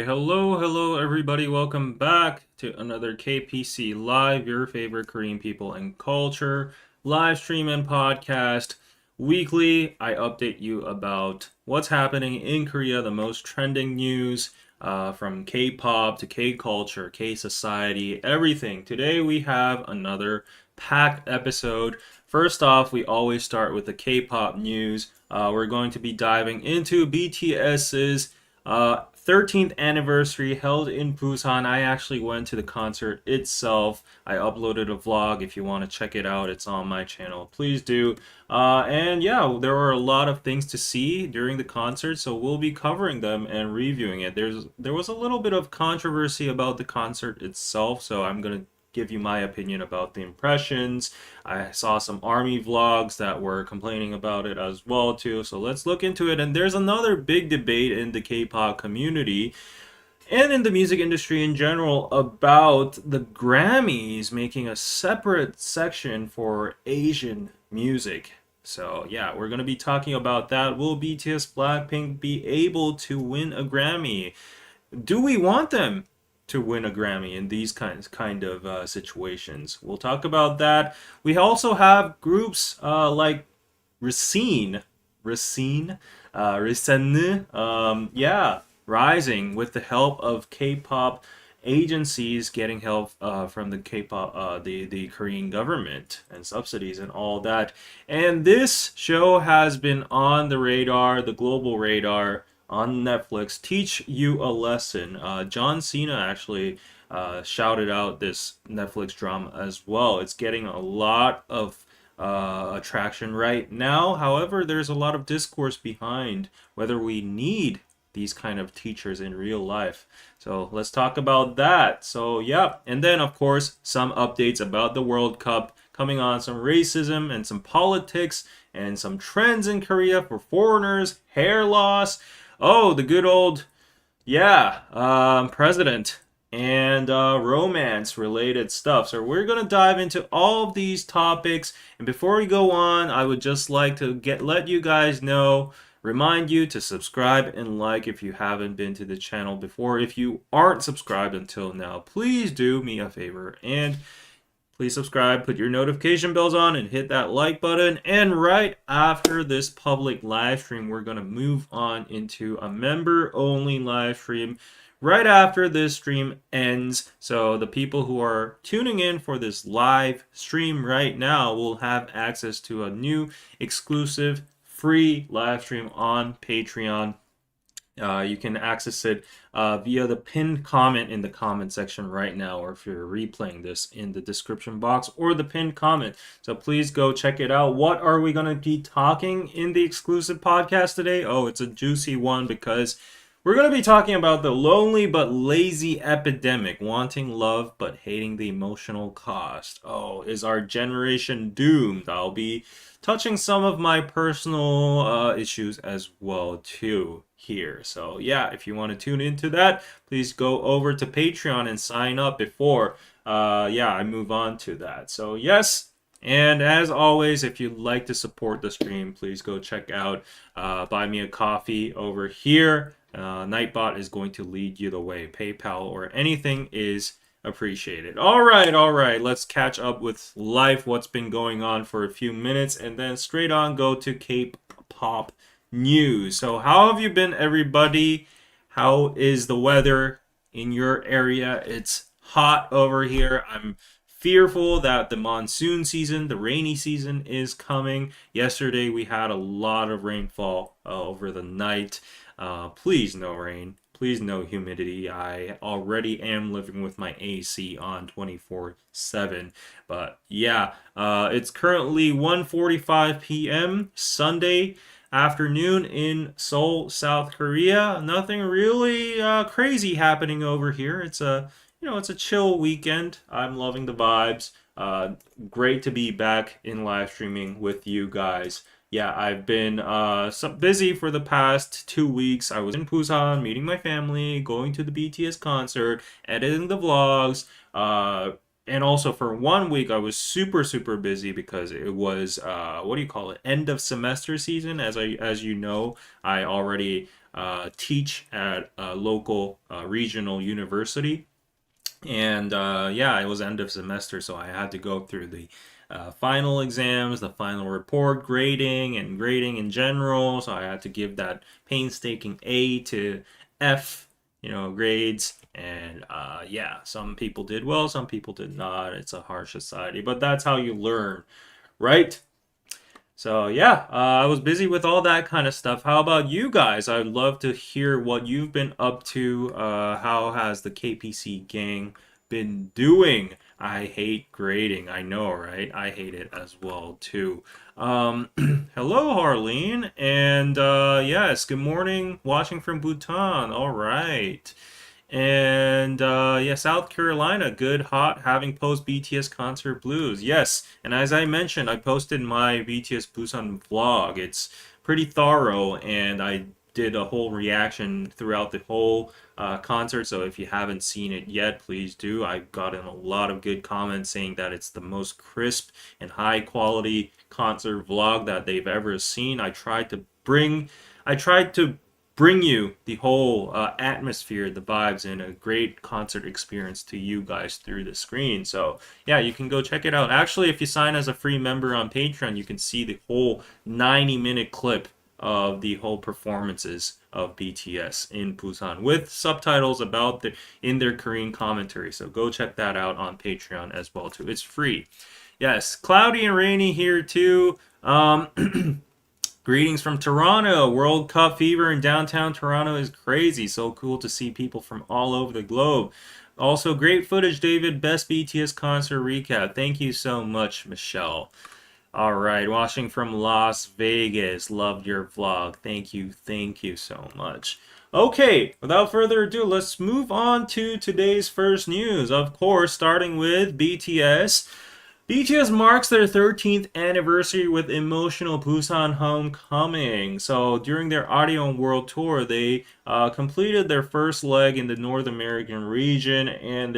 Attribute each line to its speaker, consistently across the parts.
Speaker 1: Hello everybody. Welcome back to another KPC Live, your favorite Korean people and culture live stream and podcast. Weekly, I update you about what's happening in Korea, the most trending news from K-pop to K-culture, K-society, everything. Today we have another packed episode. First off, we always start with the K-pop news. We're going to be diving into BTS's 13th anniversary held in Busan. I actually went to the concert itself. I uploaded a vlog. If you want to check it out, it's on my channel. Please do. And yeah, there were a lot of things to see during the concert, so we'll be covering them and reviewing it. There was a little bit of controversy about the concert itself, so I'm gonna give you my opinion about the impressions. I saw some army vlogs that were complaining about it as well too. So let's look into it. And there's another big debate in the K-pop community and in the music industry in general about the Grammys making a separate section for Asian music. So yeah, we're going to be talking about that. Will BTS Blackpink be able to win a Grammy? Do we want them to win a Grammy in these kind of situations? We'll talk about that. We also have groups like Racine, yeah, rising with the help of K-pop agencies getting help from the K-pop, the Korean government and subsidies and all that. And this show has been on the radar, the global radar, on Netflix. Teach You a Lesson. John Cena actually shouted out this Netflix drama as well. It's getting a lot of attraction right now. However, there's a lot of discourse behind whether we need these kind of teachers in real life. So let's talk about that. So yeah, and then of course some updates about the World Cup coming on, some racism and some politics and some trends in Korea for foreigners, hair loss. Oh, the good old, yeah, president and romance related stuff. So we're going to dive into all of these topics. And before we go on, I would just like to let you guys know, remind you to subscribe and like if you haven't been to the channel before. If you aren't subscribed until now, please do me a favor and please subscribe, put your notification bells on, and hit that like button. And right after this public live stream, we're going to move on into a member-only live stream right after this stream ends. So the people who are tuning in for this live stream right now will have access to a new exclusive free live stream on Patreon. You can access it via the pinned comment in the comment section right now, or if you're replaying this, in the description box or the pinned comment. So please go check it out. What are we going to be talking in the exclusive podcast today? Oh, it's a juicy one because we're going to be talking about the lonely but lazy epidemic, wanting love but hating the emotional cost. Oh, is our generation doomed? I'll be touching some of my personal issues as well too here. So yeah, if you want to tune into that, please go over to Patreon and sign up before yeah, I move on to that. So yes, and as always, if you'd like to support the stream, please go check out Buy Me a Coffee over here. Nightbot is going to lead you the way. PayPal or anything is appreciated. All right. Let's catch up with life, what's been going on for a few minutes, and then straight on go to K-pop news. So how have you been, everybody? How is the weather in your area? It's hot over here. I'm fearful that the monsoon season, the rainy season, is coming. Yesterday we had a lot of rainfall over the night. Please no rain. Please no humidity. I already am living with my AC on 24/7. But yeah, it's currently 1:45 p.m. Sunday afternoon in Seoul, South Korea. Nothing really crazy happening over here. It's a chill weekend. I'm loving the vibes. Great to be back in live streaming with you guys. Yeah, I've been busy for the past 2 weeks. I was in Busan meeting my family, going to the BTS concert, editing the vlogs, and also for 1 week I was super busy because it was what do you call it, end of semester season. As you know, I already teach at a local regional university. And yeah, it was end of semester, so I had to go through the final exams, the final report, grading, and grading in general. So I had to give that painstaking A to F, grades. And yeah, some people did well, some people did not. It's a harsh society, but that's how you learn, right? So yeah, I was busy with all that kind of stuff. How about you guys? I'd love to hear what you've been up to. How has the KPC gang been doing? I hate grading. I know, right? I hate it as well too. Um, Hello, Harleen, and yes, good morning. Watching from Bhutan. All right. And yeah, South Carolina, good, hot, having post BTS concert blues. Yes, and as I mentioned, I posted my BTS Busan vlog. It's pretty thorough, and I did a whole reaction throughout the whole concert. So if you haven't seen it yet, please do. I've gotten a lot of good comments saying that it's the most crisp and high quality concert vlog that they've ever seen. I tried to bring you the whole atmosphere, the vibes, and a great concert experience to you guys through the screen. So yeah, you can go check it out. Actually, if you sign as a free member on Patreon, you can see the whole 90-minute clip of the whole performances of BTS in Busan with subtitles about in their Korean commentary. So go check that out on Patreon as well too. It's free. Yes, cloudy and rainy here too. Greetings from Toronto. World Cup fever in downtown Toronto is crazy. So cool to see people from all over the globe. Also, great footage, David. Best BTS concert recap. Thank you so much, Michelle. All right, watching from Las Vegas. Loved your vlog. Thank you. Thank you so much. Okay, without further ado, let's move on to today's first news. Of course, starting with BTS. BTS marks their 13th anniversary with emotional Busan homecoming. So during their Audio World Tour, they completed their first leg in the North American region, and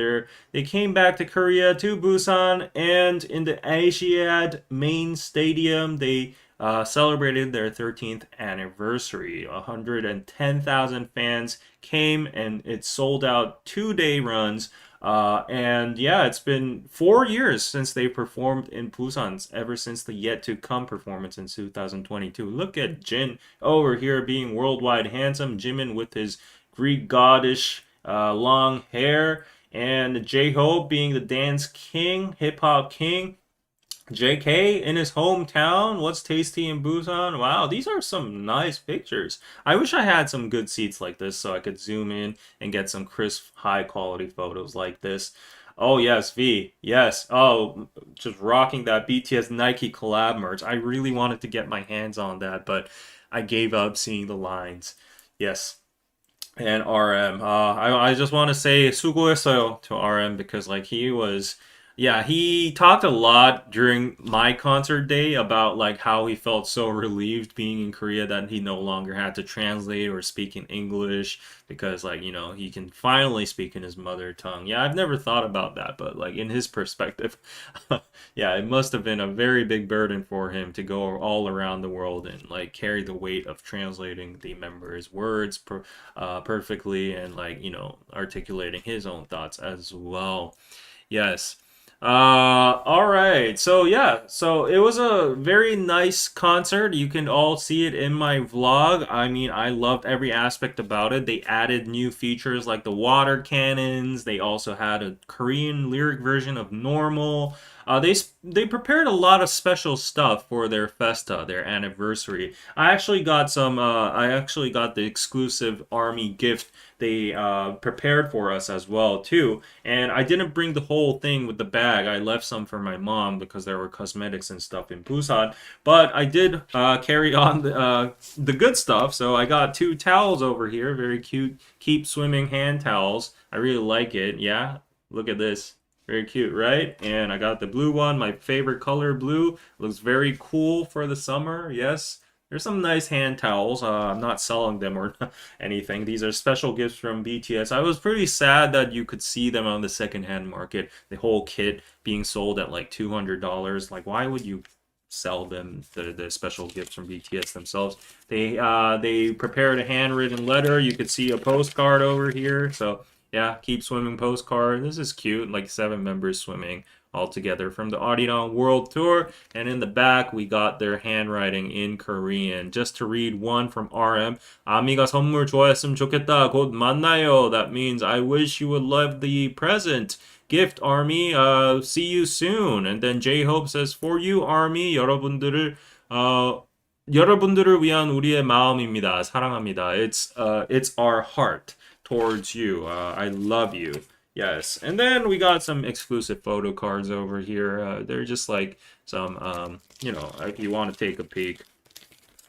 Speaker 1: they came back to Korea to Busan, and in the Asiad main stadium, they celebrated their 13th anniversary. 110,000 fans came, and it sold out 2-day runs. And yeah, it's been 4 years since they performed in Busan, ever since the Yet to Come performance in 2022. Look at Jin over here being worldwide handsome, Jimin with his Greek goddish long hair, and J-Hope being the dance king, hip hop king. JK in his hometown. What's tasty in Busan? Wow, these are some nice pictures. I wish I had some good seats like this so I could zoom in and get some crisp, high quality photos like this. Oh, yes, V. Yes. Oh, just rocking that BTS Nike collab merch. I really wanted to get my hands on that, but I gave up seeing the lines. Yes. And RM. I just want to say 수고했어요 to RM because like he was, yeah, he talked a lot during my concert day about like how he felt so relieved being in Korea that he no longer had to translate or speak in English because like he can finally speak in his mother tongue. Yeah, I've never thought about that, but like in his perspective, yeah, it must have been a very big burden for him to go all around the world and like carry the weight of translating the members' words perfectly and like articulating his own thoughts as well. Yes. All right. So yeah, so it was a very nice concert. You can all see it in my vlog. I mean, I loved every aspect about it. They added new features like the water cannons. They also had a Korean lyric version of Normal. They prepared a lot of special stuff for their festa, their anniversary. I actually got the exclusive army gift they prepared for us as well too. And I didn't bring the whole thing with the bag. I left some for my mom because there were cosmetics and stuff in Busan. But I did carry on the good stuff. So I got two towels over here, very cute. Keep swimming hand towels. I really like it. Yeah, look at this. Very cute, right? And I got the blue one, my favorite color, blue. Looks very cool for the summer. Yes. There's some nice hand towels. I'm not selling them or anything. These are special gifts from BTS. I was pretty sad that you could see them on the secondhand market. The whole kit being sold at like $200. Like, why would you sell them the special gifts from BTS themselves. They prepared a handwritten letter. You could see a postcard over here. So yeah, keep swimming postcard. This is cute. Like 7 members swimming all together from the Arirang World Tour. And in the back, we got their handwriting in Korean. Just to read one from RM. 아미가 선물 좋아했으면 좋겠다. 곧 만나요. That means I wish you would love the present. Gift Army, see you soon. And then J-Hope says, for you Army, 여러분들을 위한 우리의 마음입니다. 사랑합니다. It's our heart towards you. I love you. Yes. And then we got some exclusive photo cards over here. They're just like some, if you want to take a peek.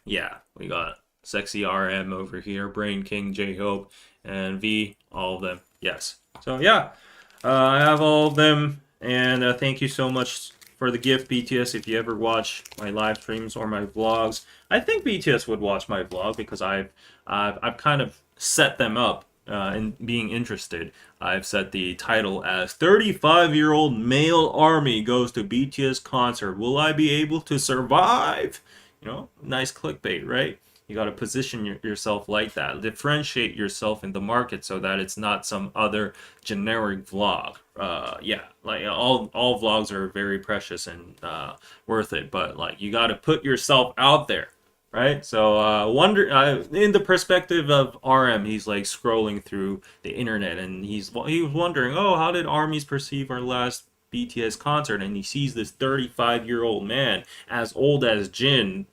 Speaker 1: Yeah, we got Sexy RM over here, Brain King, J-Hope, and V, all of them. Yes. So yeah. I have all of them, and thank you so much for the gift, BTS. If you ever watch my live streams or my vlogs, I think BTS would watch my vlog because I've kind of set them up in being interested. I've set the title as 35-year-old male army goes to BTS concert. Will I be able to survive? Nice clickbait, right? You got to position yourself like that. Differentiate yourself in the market so that it's not some other generic vlog. Yeah, like all vlogs are very precious and worth it, but like you got to put yourself out there, right? So in the perspective of RM, he's like scrolling through the internet and he was wondering, oh, how did armies perceive our last BTS concert? And he sees this 35-year-old man as old as Jin.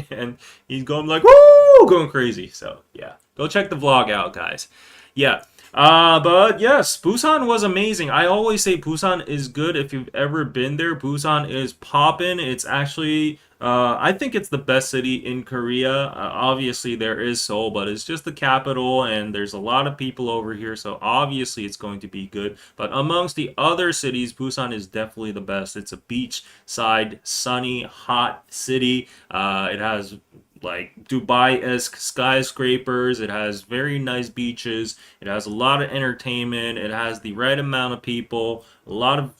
Speaker 1: And he's going like, woo, going crazy. So yeah, go check the vlog out, guys. Yeah. But yes, Busan was amazing. I always say Busan is good if you've ever been there. Busan is poppin'. It's actually, I think it's the best city in Korea. Obviously, there is Seoul, but it's just the capital, and there's a lot of people over here, so obviously it's going to be good. But amongst the other cities, Busan is definitely the best. It's a beachside, sunny, hot city. It has like Dubai-esque skyscrapers. It has very nice beaches. It has a lot of entertainment. It has the right amount of people. A lot of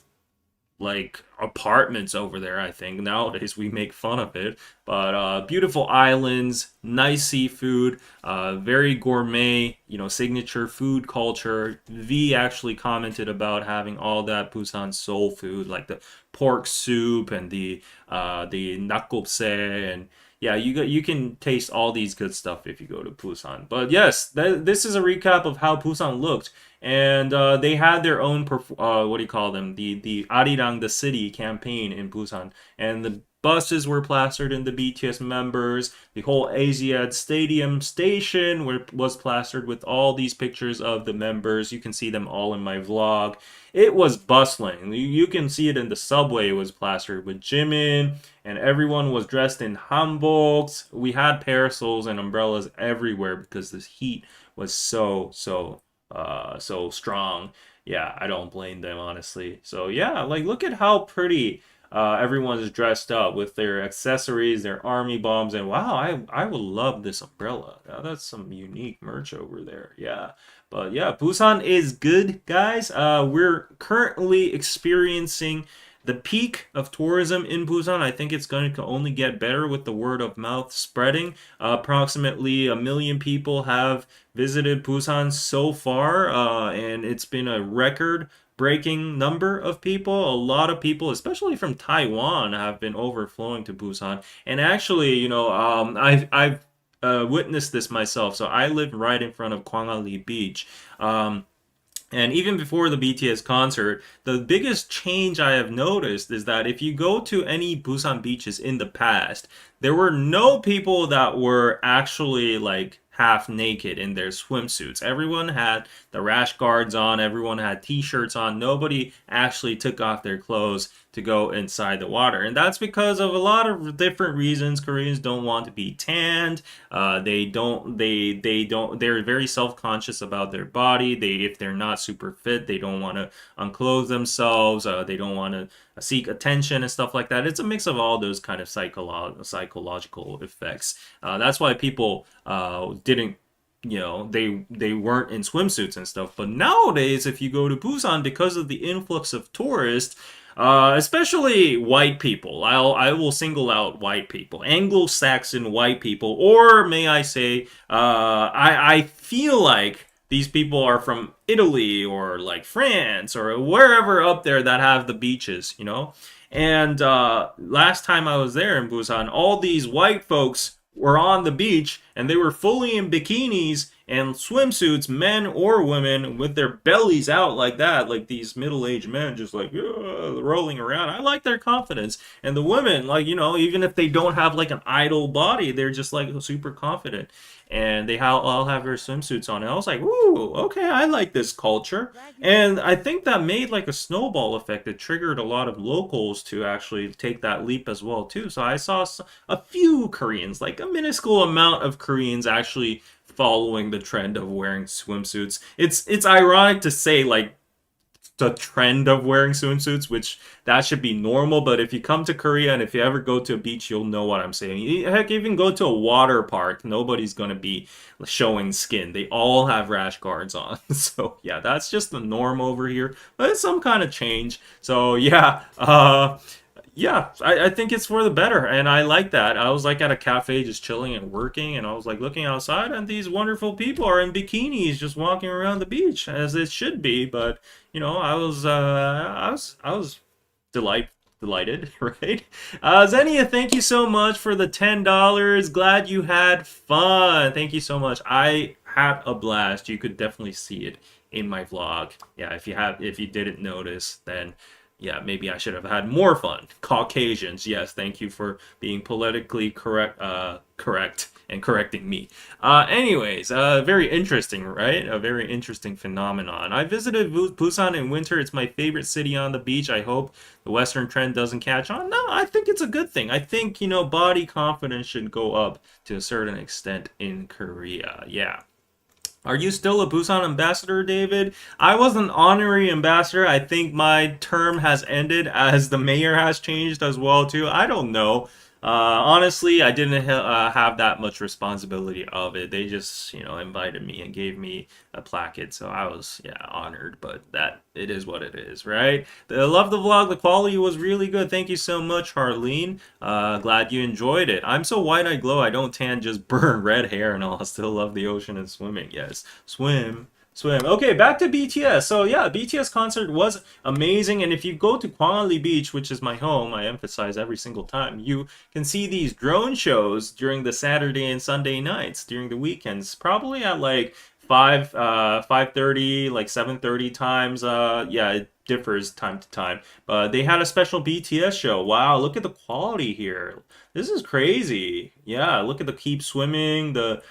Speaker 1: like apartments over there. I think nowadays we make fun of it, but beautiful islands, nice seafood, very gourmet, signature food culture. V actually commented about having all that Busan soul food, like the pork soup and the nakgopse, and yeah, you can taste all these good stuff if you go to Busan. But yes, this is a recap of how Busan looked. And they had their own, what do you call them? The Arirang, the city campaign in Busan. And the buses were plastered in the BTS members. The whole Asiad Stadium station was plastered with all these pictures of the members. You can see them all in my vlog. It was bustling. You can see it in the subway. It was plastered with Jimin, and everyone was dressed in hanboks. We had parasols and umbrellas everywhere because this heat was so strong. Yeah, I don't blame them, honestly. So yeah, like look at how pretty everyone is dressed up with their accessories, their army bombs, and wow, I would love this umbrella. That's some unique merch over there. Yeah. But yeah, Busan is good, guys. We're currently experiencing the peak of tourism in Busan. I think it's going to only get better with the word of mouth spreading. Approximately 1 million people have visited Busan so far, and it's been a record breaking number of people. A lot of people, especially from Taiwan, have been overflowing to Busan. And actually, I've witnessed this myself. So I live right in front of Kwangali Beach. And even before the BTS concert, the biggest change I have noticed is that if you go to any Busan beaches in the past, there were no people that were actually like half naked in their swimsuits. Everyone had the rash guards on, everyone had t-shirts on. Nobody actually took off their clothes to go inside the water. And that's because of a lot of different reasons. Koreans don't want to be tanned. They're very self-conscious about their body. If they're not super fit, they don't want to unclothe themselves. They don't want to seek attention and stuff like that. It's a mix of all those kind of psychological effects. That's why people didn't, they weren't in swimsuits and stuff. But nowadays, if you go to Busan, because of the influx of tourists, especially white people. I will single out white people, Anglo-Saxon white people, or may I say, I feel like these people are from Italy or like France or wherever up there that have the beaches, you know. And last time I was there in Busan, all these white folks were on the beach and they were fully in bikinis and swimsuits, men or women, with their bellies out like that, like these middle-aged men just like rolling around. I like their confidence. And the women, like, you know, even if they don't have like an idol body, they're just like super confident. And they all have their swimsuits on. And I was like, ooh, okay, I like this culture. And I think that made like a snowball effect. It triggered a lot of locals to actually take that leap as well too. So I saw a few Koreans, like a minuscule amount of Koreans actually following the trend of wearing swimsuits. It's ironic to say like the trend of wearing swimsuits, which that should be normal. But if you come to Korea and if you ever go to a beach, you'll know what I'm saying. Heck, even go to a water park, nobody's gonna be showing skin. They all have rash guards on. So yeah, that's just the norm over here. But it's some kind of change. So yeah, yeah, I think it's for the better, and I like that. I was like at a cafe just chilling and working, and I was like looking outside, and these wonderful people are in bikinis just walking around the beach as it should be. But you know, I was delighted, right? Xenia, thank you so much for the $10. Glad you had fun. Thank you so much. I had a blast. You could definitely see it in my vlog. Yeah, if you didn't notice, then yeah, maybe I should have had more fun. Caucasians, yes, thank you for being politically correct and correcting me. Anyways, very interesting, right? A very interesting phenomenon. I visited Busan in winter. It's my favorite city on the beach. I hope the Western trend doesn't catch on. No, I think it's a good thing. I think, you know, body confidence should go up to a certain extent in Korea. Yeah. Are you still a Busan ambassador, David? I was an honorary ambassador. I think my term has ended as the mayor has changed as well too. I don't know. Honestly, I didn't have that much responsibility of it. They just, you know, invited me and gave me a placket, so I was, yeah, honored. But that it is what it is, right? I love the vlog. The quality was really good. Thank you so much, Harleen. Glad you enjoyed it. I'm so white I glow. I don't tan, just burn red hair and all. I still love the ocean and swimming. Yes, swim. Swim. Okay, back to BTS. So yeah, BTS concert was amazing, and if you go to Kwangali Beach, which is my home, I emphasize every single time, you can see these drone shows during the Saturday and Sunday nights during the weekends, probably at like 5:30, like 7:30 times. Yeah, it differs time to time, but they had a special BTS show. Wow, look at the quality here. This is crazy. Yeah, look at the keep swimming, the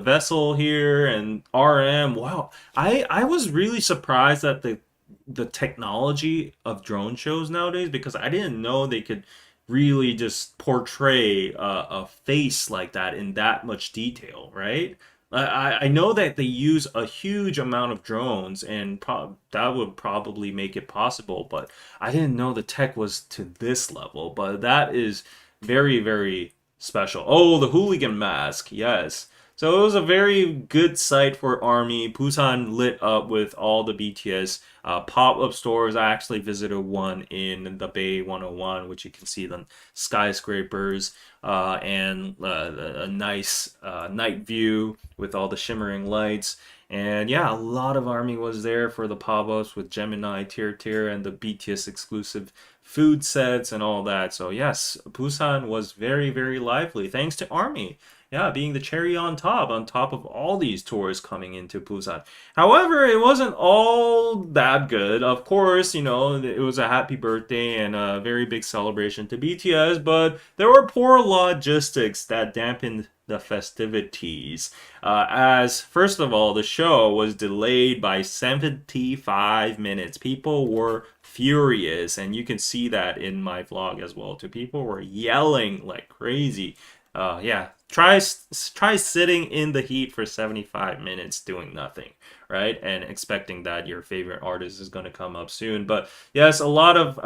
Speaker 1: vessel here, and RM. Wow, I was really surprised at the technology of drone shows nowadays, because I didn't know they could really just portray a face like that in that much detail, right? I know that they use a huge amount of drones, and that would probably make it possible, but I didn't know the tech was to this level. But that is very, very special. Oh, the hooligan mask, yes. So it was a very good sight for ARMY. Busan lit up with all the BTS pop-up stores. I actually visited one in the Bay 101, which you can see the skyscrapers and a nice night view with all the shimmering lights. And yeah, a lot of ARMY was there for the pop-ups with Gemini, Tier, and the BTS exclusive food sets and all that. So yes, Busan was very, very lively thanks to ARMY. Yeah, being the cherry on top of all these tours coming into Busan. However, it wasn't all that good. Of course, you know, it was a happy birthday and a very big celebration to BTS, but there were poor logistics that dampened the festivities. As, first of all, the show was delayed by 75 minutes. People were furious, and you can see that in my vlog as well too. People were yelling like crazy. Yeah, try sitting in the heat for 75 minutes doing nothing, right? And expecting that your favorite artist is going to come up soon. But yes, a lot of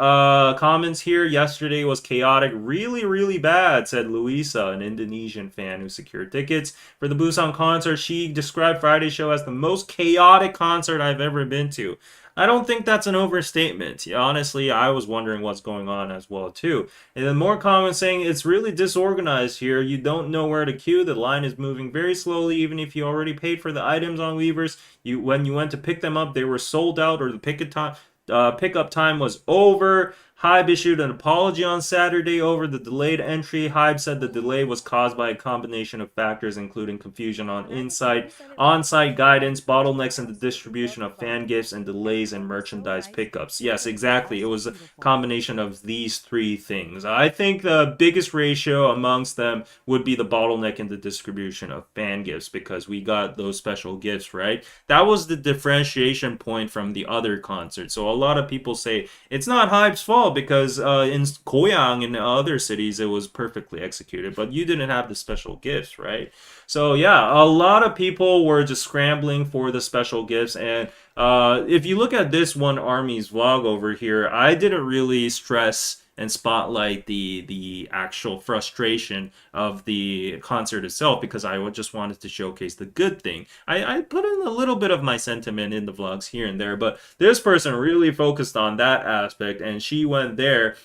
Speaker 1: comments here. Yesterday was chaotic, really, really bad, said Luisa, an Indonesian fan who secured tickets for the Busan concert. She described Friday's show as the most chaotic concert I've ever been to. I don't think that's an overstatement. Yeah, honestly, I was wondering what's going on as well too. And then more comments saying it's really disorganized here. You don't know where to queue. The line is moving very slowly, even if you already paid for the items on Weavers. When you went to pick them up, they were sold out, or the pickup time was over. Hybe issued an apology on Saturday over the delayed entry. Hybe said the delay was caused by a combination of factors, including confusion on-site guidance, bottlenecks in the distribution of fan gifts, and delays in merchandise pickups. Yes, exactly. It was a combination of these three things. I think the biggest ratio amongst them would be the bottleneck in the distribution of fan gifts, because we got those special gifts, right? That was the differentiation point from the other concerts. So a lot of people say it's not Hype's fault because in Goyang and other cities it was perfectly executed, but you didn't have the special gifts, right? So yeah, a lot of people were just scrambling for the special gifts, and if you look at this one Army's vlog over here, I didn't really stress and spotlight the actual frustration of the concert itself, because I just wanted to showcase the good thing. I put in a little bit of my sentiment in the vlogs here and there, but this person really focused on that aspect, and she went there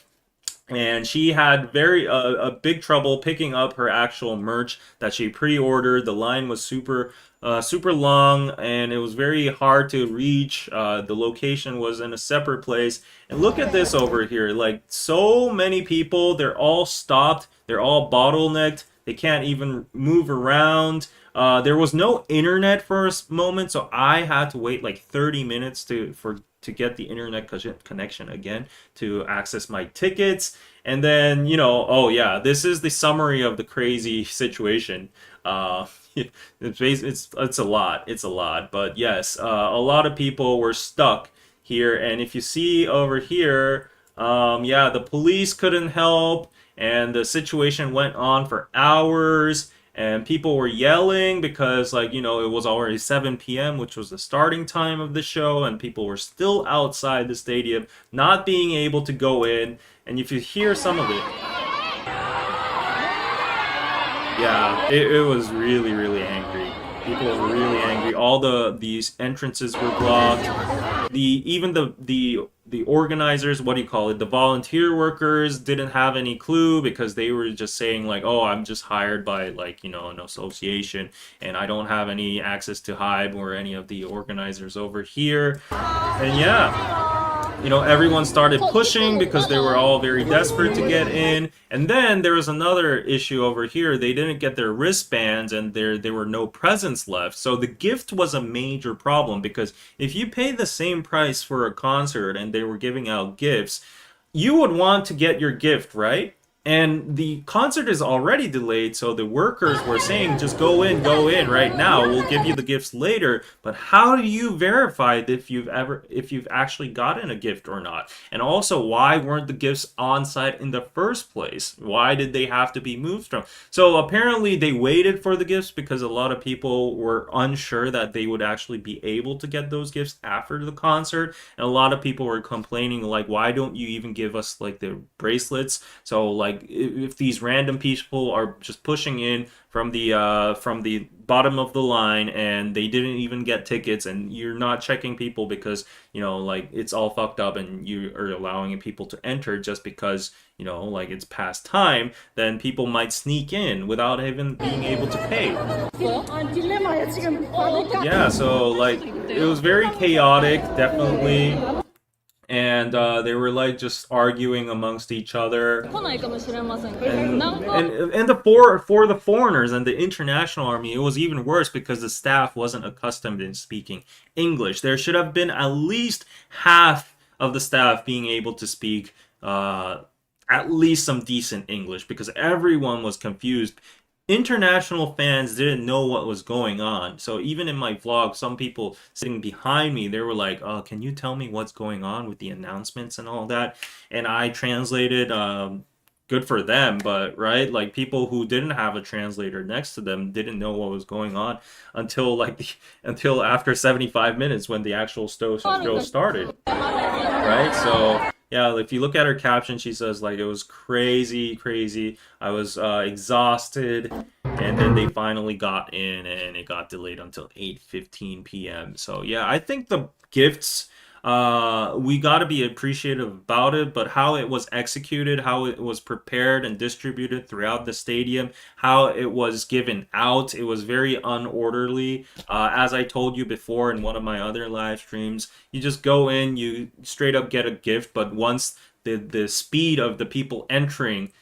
Speaker 1: and she had very a big trouble picking up her actual merch that she pre-ordered. The line was super long, and it was very hard to reach. The location was in a separate place. And look at this over here, like so many people, they're all stopped, they're all bottlenecked, they can't even move around. There was no internet for a moment, so I had to wait like 30 minutes to get the internet connection again to access my tickets. And then, oh yeah, this is the summary of the crazy situation. It's a lot. It's a lot. But yes, a lot of people were stuck here. And if you see over here, yeah, the police couldn't help, and the situation went on for hours. And people were yelling because, like, it was already 7 p.m., which was the starting time of the show, and people were still outside the stadium, not being able to go in. And if you hear some of it, yeah, it was really, really angry. People were really angry. All these entrances were blocked. Even the organizers, what do you call it? The volunteer workers didn't have any clue, because they were just saying like, "Oh, I'm just hired by like, an association, and I don't have any access to Hybe or any of the organizers over here." And yeah, everyone started pushing because they were all very desperate to get in. And then there was another issue over here. They didn't get their wristbands, and there were no presents left. So the gift was a major problem, because if you pay the same price for a concert and they were giving out gifts, you would want to get your gift, right? And the concert is already delayed, so the workers were saying, just go in right now. We'll give you the gifts later. But how do you verify if you've actually gotten a gift or not? And also, why weren't the gifts on site in the first place? Why did they have to be moved from? So apparently they waited for the gifts because a lot of people were unsure that they would actually be able to get those gifts after the concert. And a lot of people were complaining like, why don't you even give us like the bracelets? So like, if these random people are just pushing in from the bottom of the line, and they didn't even get tickets, and you're not checking people because like it's all fucked up, and you are allowing people to enter just because like it's past time, then people might sneak in without even being able to pay. Yeah, so like it was very chaotic, definitely. And they were like just arguing amongst each other. And for the foreigners and the international army, it was even worse because the staff wasn't accustomed in speaking English. There should have been at least half of the staff being able to speak at least some decent English, because everyone was confused. International fans didn't know what was going on. So even in my vlog, some people sitting behind me, they were like, can you tell me what's going on with the announcements and all that? And I translated, good for them, but right, like people who didn't have a translator next to them didn't know what was going on until until after 75 minutes when the actual show started. Right? So yeah, if you look at her caption, she says like, it was crazy. I was exhausted, and then they finally got in, and it got delayed until 8:15 p.m. So yeah, I think the gifts We got to be appreciative about it, but how it was executed, how it was prepared and distributed throughout the stadium, how it was given out, it was very unorderly. As I told you before in one of my other live streams, you just go in, you straight up get a gift, but once the speed of the people entering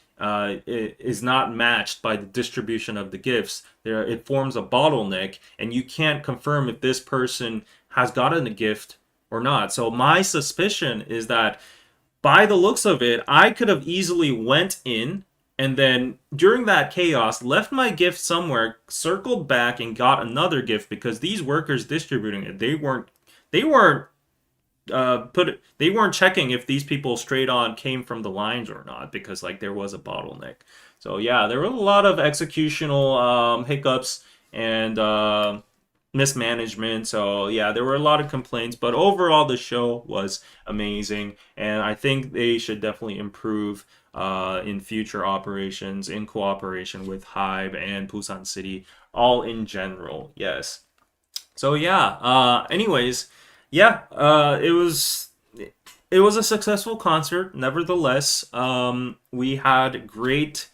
Speaker 1: is not matched by the distribution of the gifts, there it forms a bottleneck, and you can't confirm if this person has gotten a gift or not. So my suspicion is that by the looks of it, I could have easily went in and then during that chaos left my gift somewhere, circled back and got another gift because these workers distributing it, they weren't they weren't checking if these people straight on came from the lines or not because like there was a bottleneck. So yeah, there were a lot of executional hiccups and mismanagement. So yeah, there were a lot of complaints, but overall the show was amazing, and I think they should definitely improve in future operations in cooperation with Hive and Busan City, all in general. Yes. So yeah. Anyways, yeah. It was a successful concert. Nevertheless, we had great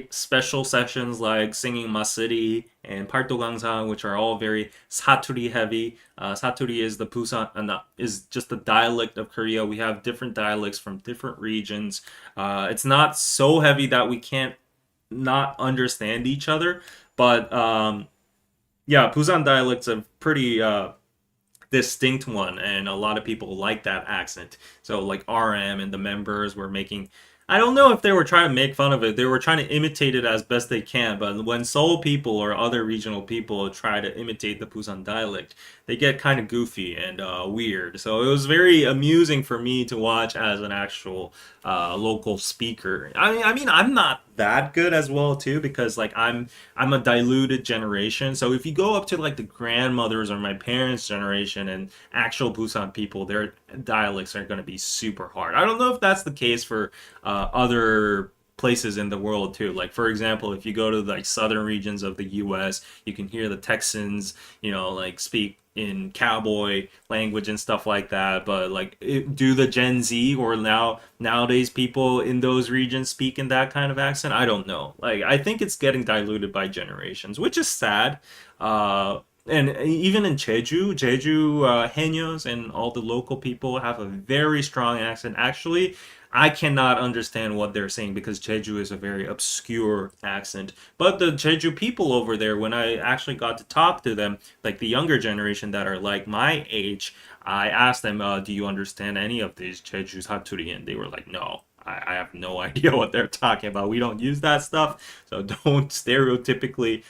Speaker 1: special sessions like singing Ma City and Parto Gangsan, which are all very Satori heavy. Satori is the Busan, is just the dialect of Korea. We have different dialects from different regions. It's not so heavy that we can't not understand each other, but yeah, Busan dialect's a pretty distinct one, and a lot of people like that accent. So like RM and the members were making. I don't know if they were trying to make fun of it. They were trying to imitate it as best they can. But when Seoul people or other regional people try to imitate the Busan dialect, they get kind of goofy and weird. So it was very amusing for me to watch as an actual local speaker. I mean, I'm not that good as well too because like I'm a diluted generation. So if you go up to like the grandmothers or my parents' generation and actual Busan people, their dialects are going to be super hard. I don't know if that's the case for other places in the world too. Like for example, if you go to like southern regions of the U.S., you can hear the Texans, like speak in cowboy language and stuff like that. But like, do the Gen Z or nowadays people in those regions speak in that kind of accent? I don't know. Like, I think it's getting diluted by generations, which is sad. And even in Jeju, Haenyos and all the local people have a very strong accent. Actually, I cannot understand what they're saying because Jeju is a very obscure accent. But the Jeju people over there, when I actually got to talk to them, like the younger generation that are like my age, I asked them, "Do you understand any of these Jeju Saturi?" And they were like, "No." I have no idea what they're talking about. We don't use that stuff, so don't stereotypically,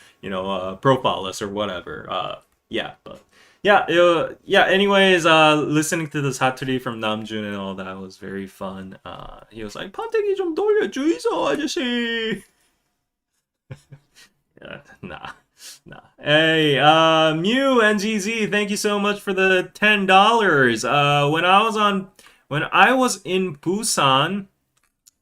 Speaker 1: profile us or whatever. Yeah, but yeah, yeah. Anyways, listening to the Satori from Namjoon and all that was very fun. He was like, "판때기 좀 돌려주이소, 아저씨." Yeah, nah, nah. Hey, Mew NGZ, thank you so much for the $10. When I was in Busan.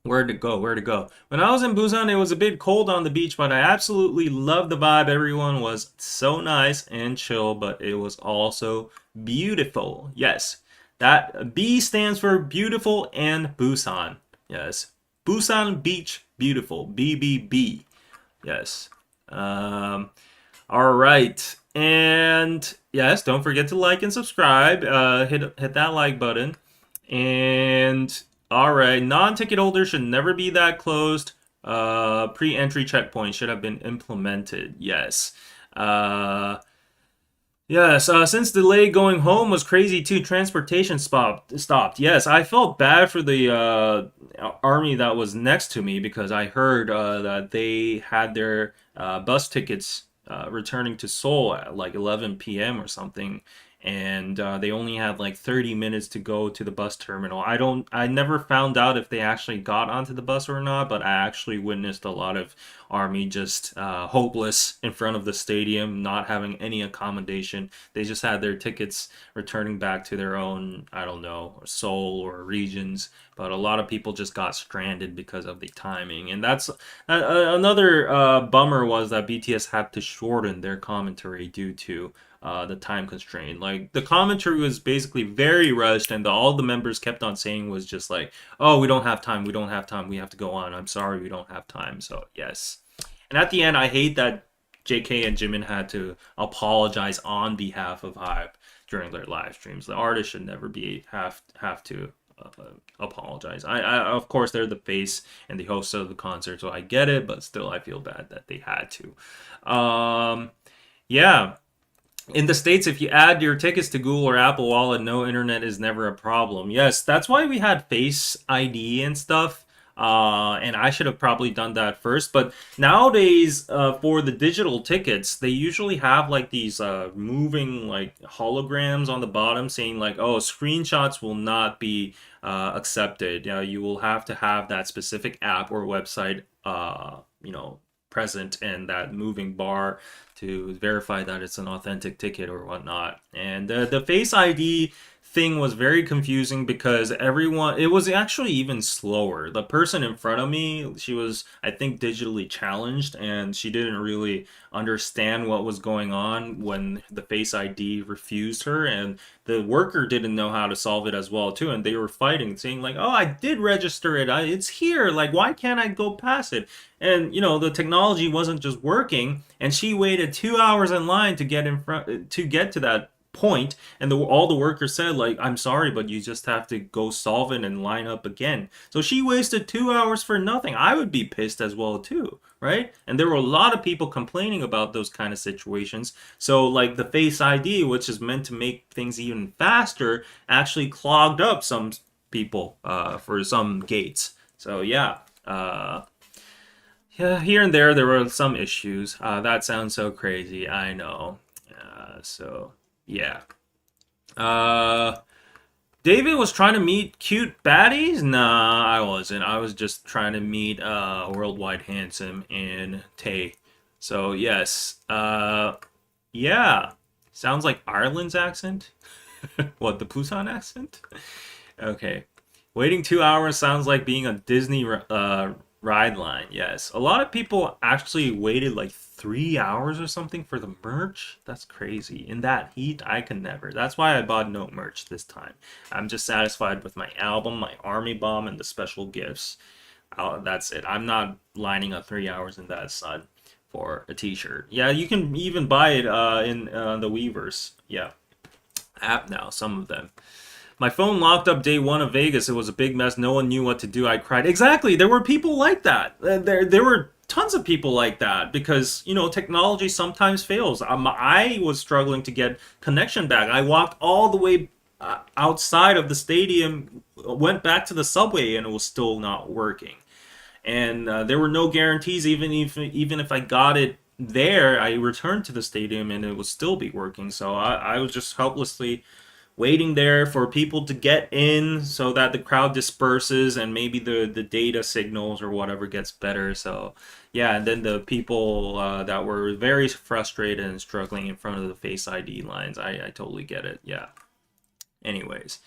Speaker 1: Where to go? Where to go? When I was in Busan, it was a bit cold on the beach, but I absolutely loved the vibe. Everyone was so nice and chill, but it was also beautiful. Yes, that B stands for beautiful and Busan. Yes, Busan Beach Beautiful. BBB. Yes. All right. And yes, don't forget to like and subscribe. Hit that like button. And all right, non-ticket holders should never be that closed. Pre-entry checkpoint should have been implemented. Yes. Yes, since delay going home was crazy too, transportation stopped. Yes, I felt bad for the army that was next to me because I heard that they had their bus tickets returning to Seoul at like 11 p.m. or something, and they only had like 30 minutes to go to the bus terminal. I never found out if they actually got onto the bus or not, but I actually witnessed a lot of army just hopeless in front of the stadium, not having any accommodation. They just had their tickets returning back to their own, I don't know, Seoul or regions, but a lot of people just got stranded because of the timing. And that's another bummer was that BTS had to shorten their commentary due to the time constraint. Like the commentary was basically very rushed, and all the members kept on saying was just like, "Oh, we don't have time. We don't have time. We have to go on. I'm sorry, we don't have time." So yes, and at the end, I hate that JK and Jimin had to apologize on behalf of Hype during their live streams. The artist should never be have to apologize. I of course they're the face and the host of the concert, so I get it, but still I feel bad that they had to. Yeah. In the States, if you add your tickets to Google or Apple Wallet, no internet is never a problem. Yes, that's why we had Face ID and stuff. And I should have probably done that first. But nowadays, for the digital tickets, they usually have like these moving like holograms on the bottom saying like, oh, screenshots will not be accepted. You will have to have that specific app or website, present and that moving bar to verify that it's an authentic ticket or whatnot. And the Face ID thing was very confusing because it was actually even slower. The person in front of me, she was, I think, digitally challenged, and she didn't really understand what was going on when the Face ID refused her, and the worker didn't know how to solve it as well too, and they were fighting, saying like, oh, I did register it, it's here, like why can't I go past it? And the technology wasn't just working, and she waited 2 hours in line to get in front to get to that point, and all the workers said like, I'm sorry, but you just have to go solve it and line up again. So she wasted 2 hours for nothing. I would be pissed as well too, right? And there were a lot of people complaining about those kind of situations. So like the Face ID, which is meant to make things even faster, actually clogged up some people for some gates. So yeah, here and there were some issues. That sounds so crazy, I know. So yeah. David was trying to meet cute baddies? Nah, I wasn't. I was just trying to meet Worldwide Handsome and Tay. So yes. Yeah. Sounds like Ireland's accent? What, the Busan accent? Okay. Waiting 2 hours sounds like being a Disney ride line. Yes. A lot of people actually waited like 3 hours or something for the merch. That's crazy. In that heat, I could never. That's why I bought no merch this time. I'm just satisfied with my album, my army bomb, and the special gifts. That's it. I'm not lining up 3 hours in that sun for a t-shirt. Yeah, you can even buy it in the Weavers. Yeah. App now, some of them. My phone locked up day one of Vegas. It was a big mess. No one knew what to do. I cried. Exactly. There were people like that. There were tons of people like that because, technology sometimes fails. I was struggling to get connection back. I walked all the way outside of the stadium, went back to the subway, and it was still not working. And there were no guarantees. Even if I got it there, I returned to the stadium and it would still be working. So I was just helplessly waiting there for people to get in so that the crowd disperses and maybe the data signals or whatever gets better. So yeah, and then the people that were very frustrated and struggling in front of the Face ID lines, I totally get it. Yeah. Anyways.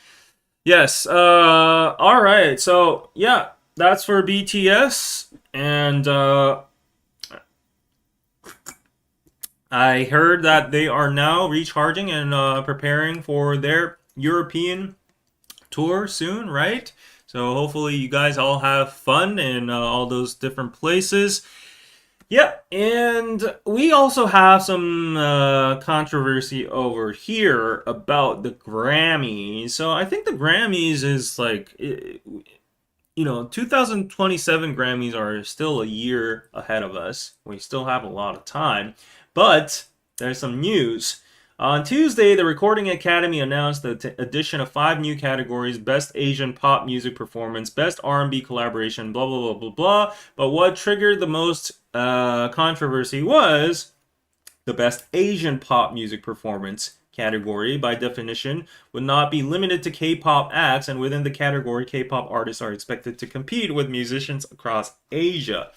Speaker 1: Yes. All right. So yeah, that's for BTS. And I heard that they are now recharging and preparing for their European tour soon, right? So hopefully you guys all have fun in all those different places. Yep, and we also have some controversy over here about the Grammys. So I think the Grammys is like, 2027 Grammys are still a year ahead of us. We still have a lot of time. But there's some news. On Tuesday, the Recording Academy announced the addition of 5 new categories: Best Asian Pop Music Performance, Best R&B Collaboration, blah, blah, blah, blah, blah. But what triggered the most controversy was the Best Asian Pop Music Performance category, by definition, would not be limited to K-pop acts, and within the category, K-pop artists are expected to compete with musicians across Asia.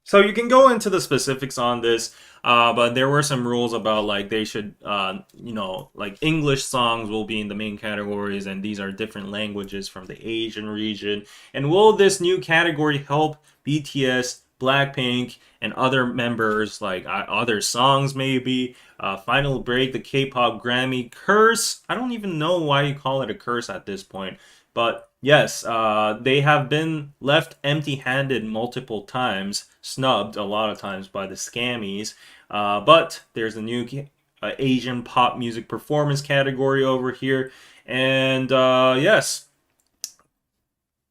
Speaker 1: So you can go into the specifics on this, but there were some rules about like they should, like English songs will be in the main categories, and these are different languages from the Asian region. And will this new category help BTS Blackpink and other members, like other songs maybe. Final Break, the K-pop Grammy curse. I don't even know why you call it a curse at this point, but yes, they have been left empty-handed multiple times, snubbed a lot of times by the scammies. But there's a new Asian pop music performance category over here, and yes,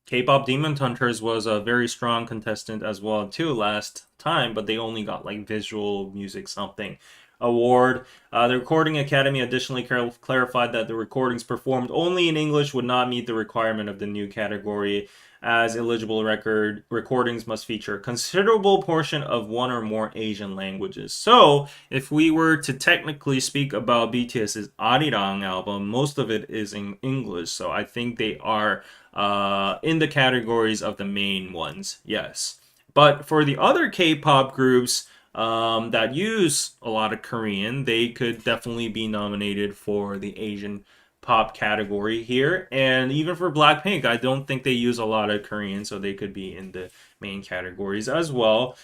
Speaker 1: K-pop Demon Hunters was a very strong contestant as well too last time, but they only got like visual music something award. The Recording Academy additionally clarified that the recordings performed only in English would not meet the requirement of the new category, as eligible recordings must feature a considerable portion of one or more Asian languages. So, if we were to technically speak about BTS's Arirang album, most of it is in English. So I think they are in the categories of the main ones, yes. But for the other K-pop groups that use a lot of Korean, they could definitely be nominated for the Asian pop category here. And even for Blackpink, I don't think they use a lot of Korean, so they could be in the main categories as well.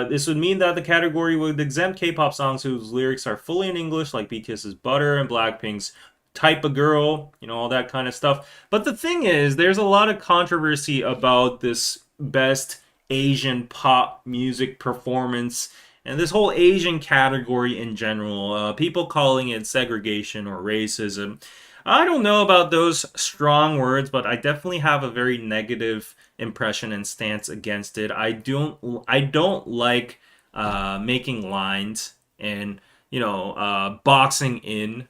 Speaker 1: This would mean that the category would exempt K-pop songs whose lyrics are fully in English, like BTS's Butter and Blackpink's Type of Girl, all that kind of stuff. But the thing is, there's a lot of controversy about this best Asian pop music performance and this whole Asian category in general. People calling it segregation or racism. I don't know about those strong words, but I definitely have a very negative impression and stance against it. I don't like making lines and boxing in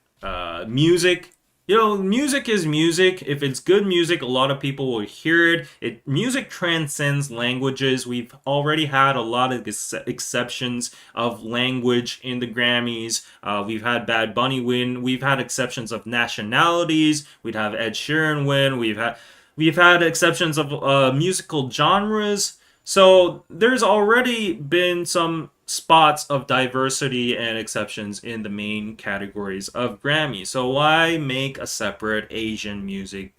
Speaker 1: music. Music is music. If it's good music, a lot of people will hear it. Music transcends languages. We've already had a lot of exceptions of language in the Grammys. We've had Bad Bunny win. We've had exceptions of nationalities. We'd have Ed Sheeran win. We've had exceptions of musical genres. So there's already been some spots of diversity and exceptions in the main categories of Grammy. So why make a separate Asian music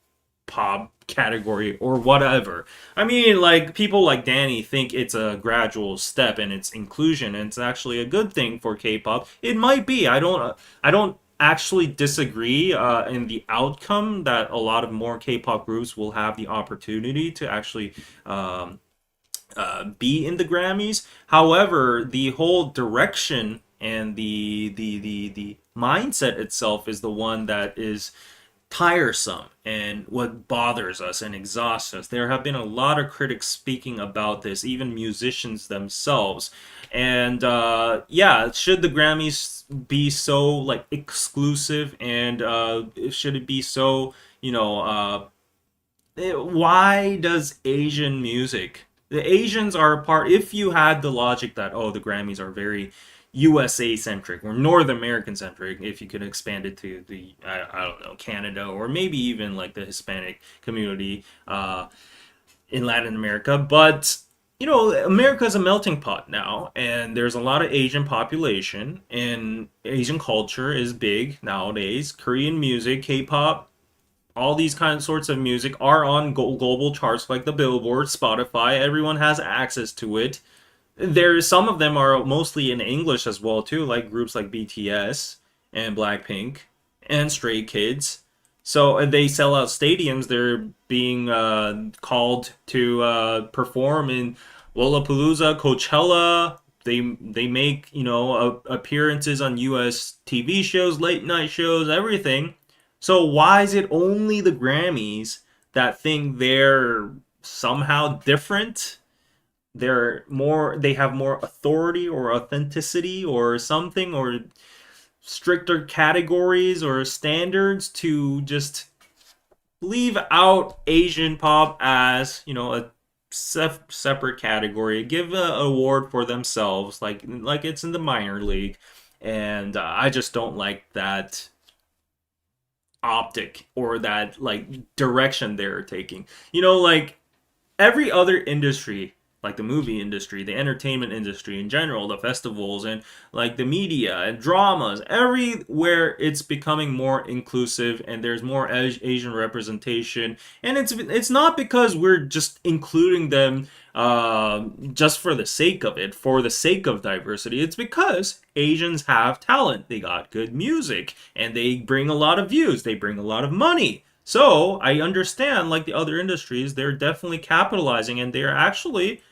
Speaker 1: pop category or whatever? I mean, like people like Danny think it's a gradual step and it's inclusion and it's actually a good thing for K-pop. It might be. I don't actually disagree in the outcome that a lot of more K-pop groups will have the opportunity to actually be in the Grammys. However, the whole direction and the mindset itself is the one that is tiresome and what bothers us and exhausts us. There have been a lot of critics speaking about this, even musicians themselves. And yeah, should the Grammys be so like exclusive and should it be so, why does Asian music? The Asians are a part. If you had the logic that the Grammys are very USA centric or North American centric, if you could expand it to the I don't know, Canada or maybe even like the Hispanic community in Latin America, but America is a melting pot now, and there's a lot of Asian population, and Asian culture is big nowadays. Korean music, K-pop, all these kind of sorts of music are on global charts like the Billboard, Spotify. Everyone has access to it. Some of them are mostly in English as well too, like groups like BTS and Blackpink and Stray Kids. So they sell out stadiums. They're being called to perform in Lollapalooza, Coachella. They make appearances on U.S. TV shows, late night shows, everything. So why is it only the Grammys that think they're somehow different? They have more authority or authenticity or something or stricter categories or standards to just leave out Asian pop as, a separate category, give an award for themselves like it's in the minor league. And I just don't like that optic or that like direction they're taking. Like every other industry like the movie industry, the entertainment industry in general, the festivals, and like the media and dramas, everywhere it's becoming more inclusive and there's more Asian representation. And it's not because we're just including them just for the sake of it, for the sake of diversity. It's because Asians have talent. They got good music and they bring a lot of views. They bring a lot of money. So I understand, like the other industries, they're definitely capitalizing and they're actually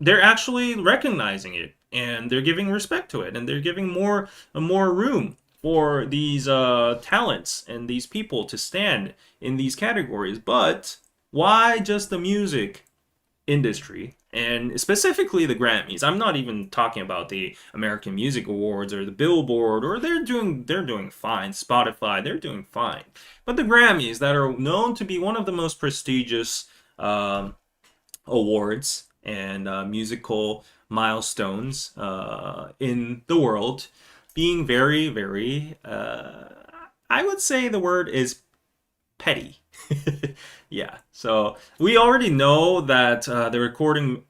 Speaker 1: recognizing it and they're giving respect to it and they're giving more room for these talents and these people to stand in these categories. But why just the music industry and specifically the Grammys? I'm not even talking about the American Music Awards or the Billboard, or they're doing fine. Spotify, they're doing fine. But the Grammys, that are known to be one of the most prestigious um, awards and musical milestones in the world, being very, very, I would say the word is petty. Yeah, so we already know that the recording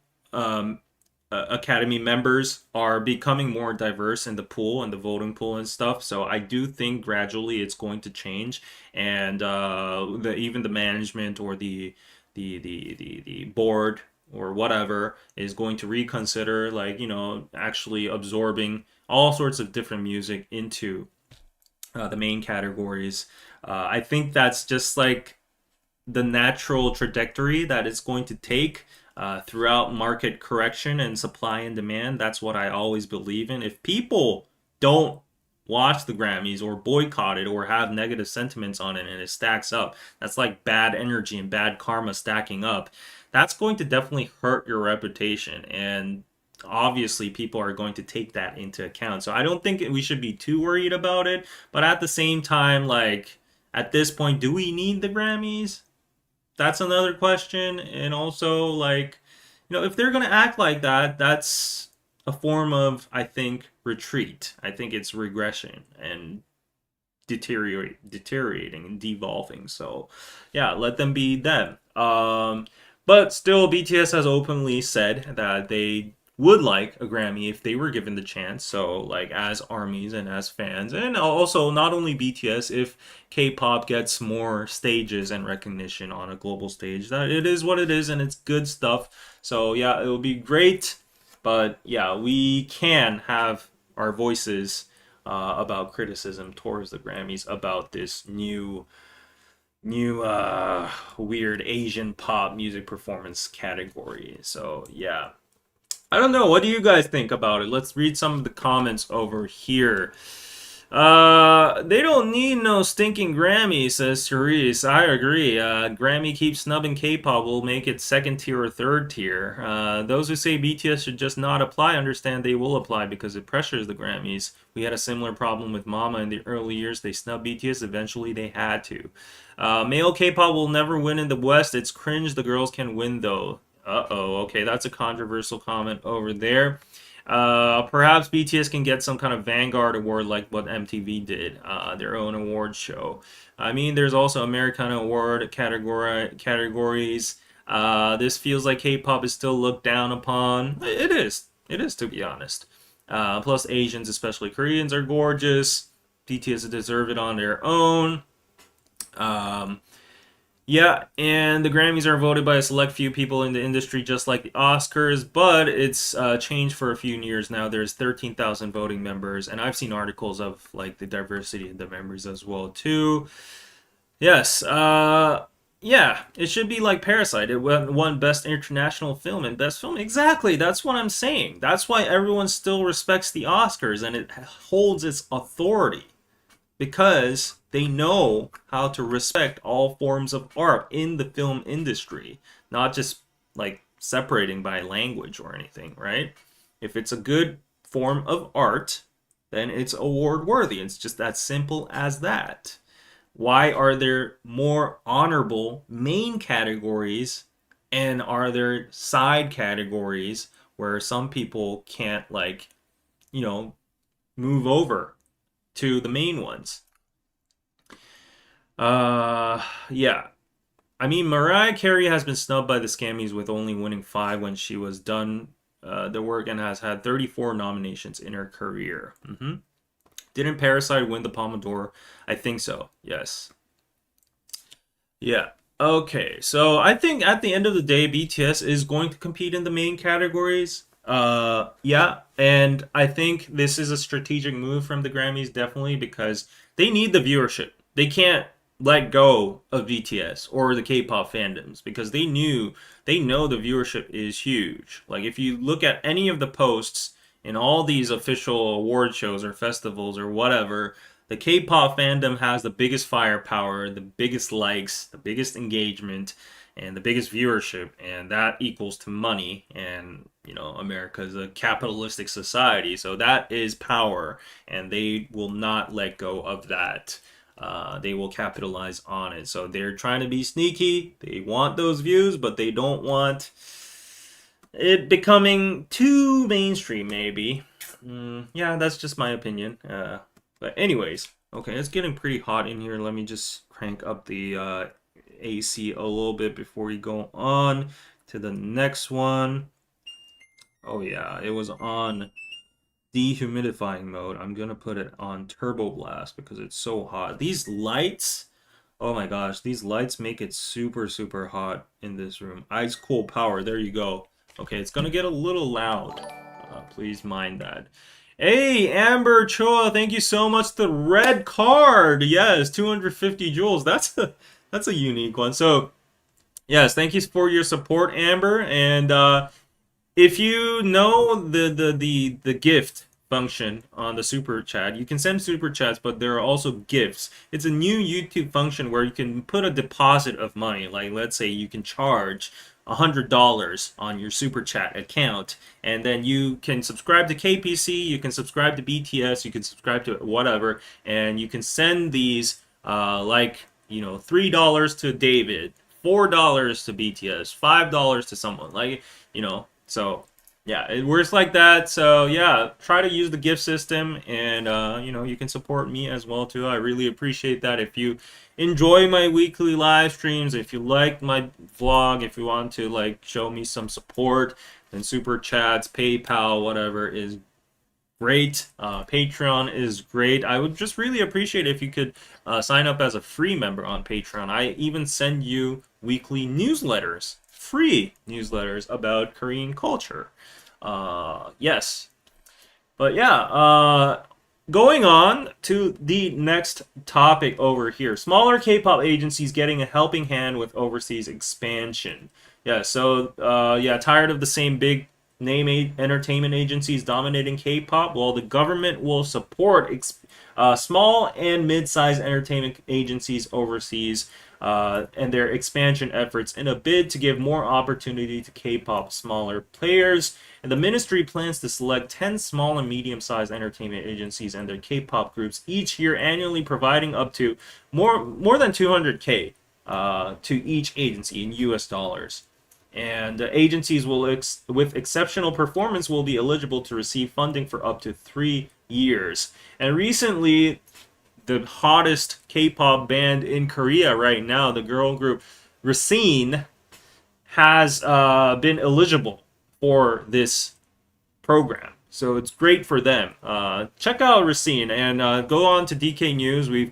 Speaker 1: academy members are becoming more diverse in the pool and the voting pool and stuff. So I do think gradually it's going to change, and even the management or the board or whatever is going to reconsider, like, actually absorbing all sorts of different music into the main categories. I think that's just like the natural trajectory that it's going to take throughout market correction and supply and demand. That's what I always believe in. If people don't watch the Grammys or boycott it or have negative sentiments on it and it stacks up, that's like bad energy and bad karma stacking up. That's going to definitely hurt your reputation. And obviously, people are going to take that into account. So I don't think we should be too worried about it. But at the same time, like, at this point, do we need the Grammys? That's another question. And also, like, if they're going to act like that, that's a form of, I think, retreat. I think it's regression and deteriorating and devolving. So yeah, let them be them. But still, BTS has openly said that they would like a Grammy if they were given the chance. So, like, as armies and as fans, and also not only BTS, if K-pop gets more stages and recognition on a global stage, that it is what it is, and it's good stuff. So yeah, it will be great. But yeah, we can have our voices about criticism towards the Grammys about this new weird Asian pop music performance category. So yeah, I don't know. What do you guys think about it? Let's read some of the comments over here. They don't need no stinking Grammy, says Therese. I agree. Grammy keeps snubbing K-pop will make it second tier or third tier. Those who say BTS should just not apply understand they will apply because it pressures the Grammys. We had a similar problem with Mama in the early years. They snubbed BTS. Eventually, they had to. Male K-pop will never win in the West. It's cringe. The girls can win though. Uh-oh. Okay, that's a controversial comment over there. Perhaps BTS can get some kind of Vanguard award like what MTV did, their own award show. I mean, there's also Americana award categories. This feels like K-pop is still looked down upon. It is. It is, to be honest. Plus, Asians, especially Koreans, are gorgeous. BTS deserve it on their own. Yeah, and the Grammys are voted by a select few people in the industry, just like the Oscars, but it's changed for a few years now. There's 13,000 voting members, and I've seen articles of like the diversity of the members as well too. Yes, yeah, it should be like Parasite. It won Best International Film and Best Film. Exactly, that's what I'm saying. That's why everyone still respects the Oscars, and it holds its authority because they know how to respect all forms of art in the film industry, not just like separating by language or anything, right? If it's a good form of art, then it's award worthy. It's just that simple as that. Why are there more honorable main categories and are there side categories where some people can't, like, you know, move over to the main ones? Yeah. I mean, Mariah Carey has been snubbed by the Scammies with only winning 5 when she was done the work and has had 34 nominations in her career. Didn't Parasite win the Palme d'Or? I think so. Yes. Yeah. Okay. So I think at the end of the day, BTS is going to compete in the main categories. Yeah, and I think this is a strategic move from the Grammys, definitely, because they need the viewership. They can't let go of BTS or the K-pop fandoms because they know the viewership is huge. Like if you look at any of the posts in all these official award shows or festivals or whatever, the K-pop fandom has the biggest firepower, the biggest likes, the biggest engagement, and the biggest viewership, and that equals to money. And America is a capitalistic society, so that is power, and they will not let go of that. They will capitalize on it. So they're trying to be sneaky. They want those views, but they don't want it becoming too mainstream, maybe. Yeah, that's just my opinion. But anyways, okay, it's getting pretty hot in here. Let me just crank up the AC a little bit before we go on to the next one. Oh yeah, it was on dehumidifying mode. I'm gonna put it on turbo blast because it's so hot. These lights, oh my gosh, these lights make it super, super hot in this room. Ice cool power, there you go. Okay, it's gonna get a little loud. Please mind that. Hey, Amber Choa, thank you so much. The red card, yes, 250 joules. That's a unique one. So, yes, thank you for your support, Amber. And if you know the gift function on the super chat, you can send super chats, but there are also gifts. It's a new YouTube function where you can put a deposit of money. Like let's say you can charge $100 on your super chat account, and then you can subscribe to KPC, you can subscribe to BTS, you can subscribe to whatever, and you can send these $3 to David, $4 to BTS, $5 to someone, so yeah, it works like that. So yeah, try to use the gift system, and you can support me as well too. I really appreciate that. If you enjoy my weekly live streams, if you like my vlog, if you want to show me some support, then super chats, PayPal, whatever is great. Patreon is great. I would just really appreciate if you could sign up as a free member on Patreon. I even send you weekly newsletters, free newsletters about Korean culture. Yes. But yeah, going on to the next topic over here. Smaller K-pop agencies getting a helping hand with overseas expansion. Yeah, so yeah, tired of the same big name entertainment agencies dominating K-pop? Well, the government will support small and mid-sized entertainment agencies overseas and their expansion efforts in a bid to give more opportunity to K-pop smaller players. And the ministry plans to select 10 small and medium-sized entertainment agencies and their K-pop groups each year, annually providing up to more than 200K to each agency in US dollars. And agencies with exceptional performance will be eligible to receive funding for up to 3 years. And recently, the hottest K-pop band in Korea right now, the girl group Racine, has been eligible for this program. So it's great for them. Check out Racine and go on to DK News. We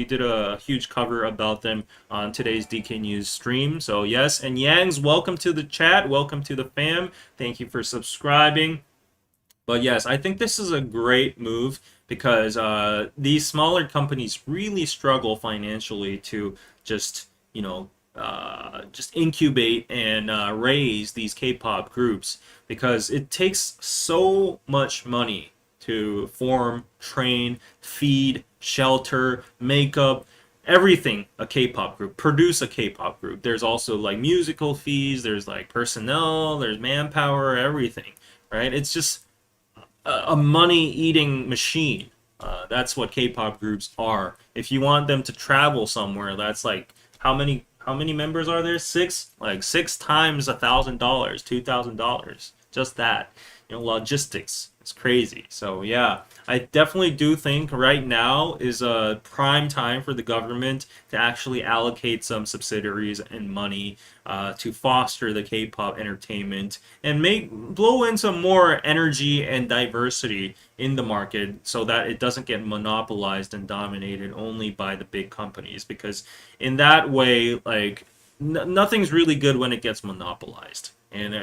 Speaker 1: did a huge cover about them on today's DK News stream. So yes, and Yangs, welcome to the chat. Welcome to the fam. Thank you for subscribing. But yes, I think this is a great move because these smaller companies really struggle financially to just just incubate and raise these K-pop groups because it takes so much money to form, train, feed, shelter, makeup, everything a K-pop group, produce a K-pop group. There's also musical fees, there's personnel, there's manpower, everything, right? It's just a money-eating machine. That's what K-pop groups are. If you want them to travel somewhere, that's how many members are there? 6? 6 times $1,000, $2,000. Just that. Logistics. It's crazy. So yeah, I definitely do think right now is a prime time for the government to actually allocate some subsidiaries and money to foster the K-pop entertainment and make blow in some more energy and diversity in the market so that it doesn't get monopolized and dominated only by the big companies. Because in that way, like nothing's really good when it gets monopolized. And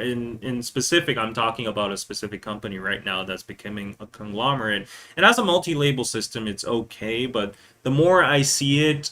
Speaker 1: in specific, I'm talking about a specific company right now that's becoming a conglomerate. And as a multi-label system, it's okay, but the more I see it,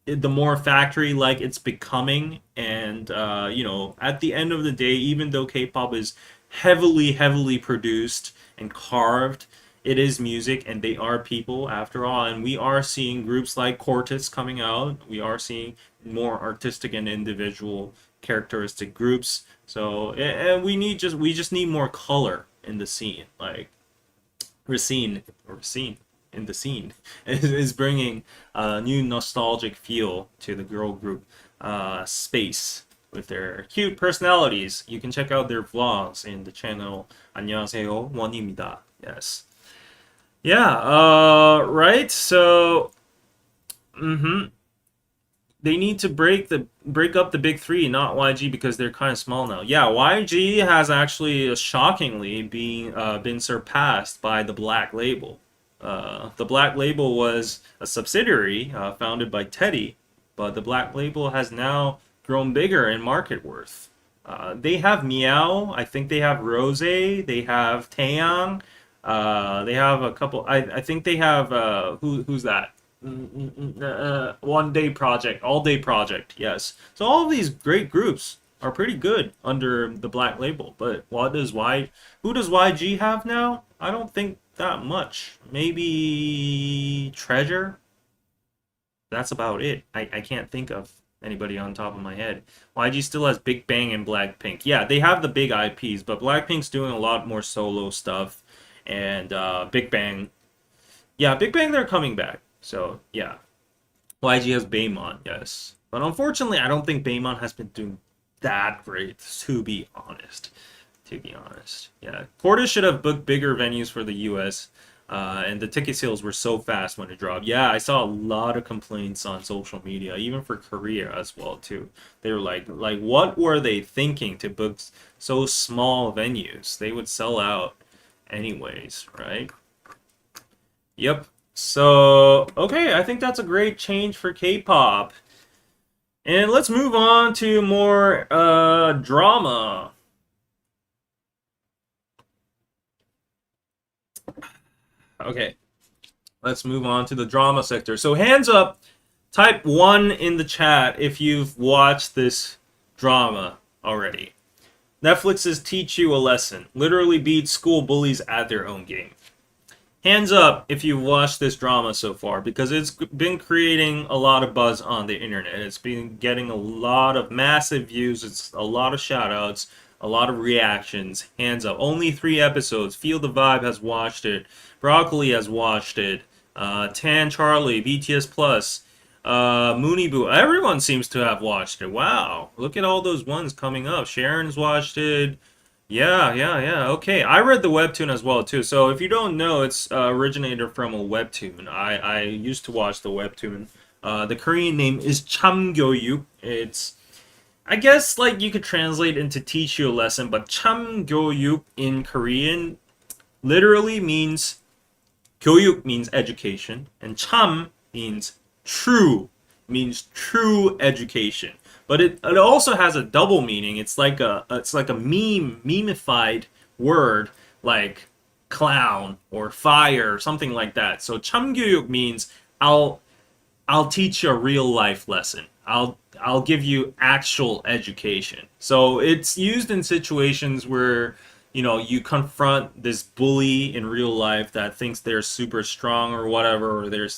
Speaker 1: the more factory-like it's becoming. And at the end of the day, even though K-pop is heavily, heavily produced and carved, it is music, and they are people after all. And we are seeing groups like Cortis coming out. We are seeing more artistic and individual characteristic groups. So and we just need more color in the scene. Like Racine in the scene is bringing a new nostalgic feel to the girl group space with their cute personalities. You can check out their vlogs in the channel 안녕하세요 원입니다. Yes. Yeah, right? So they need to break up the big three, not YG, because they're kind of small now. Yeah, YG has actually shockingly been surpassed by the Black Label. The Black Label was a subsidiary founded by Teddy, but the Black Label has now grown bigger in market worth. They have Meow, I think they have Rose, they have Taeyang, they have a couple. I think they have who's that? One Day Project, All Day Project. Yes. So all of these great groups are pretty good under the Black Label. But who does YG have now? I don't think that much. Maybe Treasure. That's about it. I can't think of anybody on top of my head. YG still has Big Bang and Blackpink. Yeah, they have the big IPs, but Blackpink's doing a lot more solo stuff. And Big Bang, yeah, Big Bang, they're coming back. So yeah, YG has Baemon, yes, but unfortunately, I don't think Baemon has been doing that great. To be honest, yeah, Portis should have booked bigger venues for the U.S. And the ticket sales were so fast when it dropped. Yeah, I saw a lot of complaints on social media, even for Korea as well too. They were like, what were they thinking to book so small venues? They would sell out anyways, right? Yep. So, okay, I think that's a great change for K-pop. And let's move on to more drama. Okay, let's move on to the drama sector. So hands up, type 1 in the chat if you've watched this drama already. Netflix's Teach You a Lesson literally beats school bullies at their own game. Hands up if you've watched this drama so far, because it's been creating a lot of buzz on the internet. It's been getting a lot of massive views. It's a lot of shout-outs, a lot of reactions. Hands up. Only 3 episodes. Feel the Vibe has watched it. Broccoli has watched it. Tan Charlie, BTS Plus, Mooney Boo. Everyone seems to have watched it. Wow. Look at all those ones coming up. Sharon's watched it. Yeah. Okay, I read the webtoon as well too. So if you don't know, it's originated from a webtoon. I used to watch the webtoon. The Korean name is 참교육. It's, I guess, like you could translate into teach you a lesson, but 참교육 in Korean literally means, 교육 means education, and 참 means true education. But it also has a double meaning. It's like a memeified word like clown or fire or something like that. So 참교육 means I'll teach you a real life lesson. I'll give you actual education. So it's used in situations where you confront this bully in real life that thinks they're super strong or whatever, or they're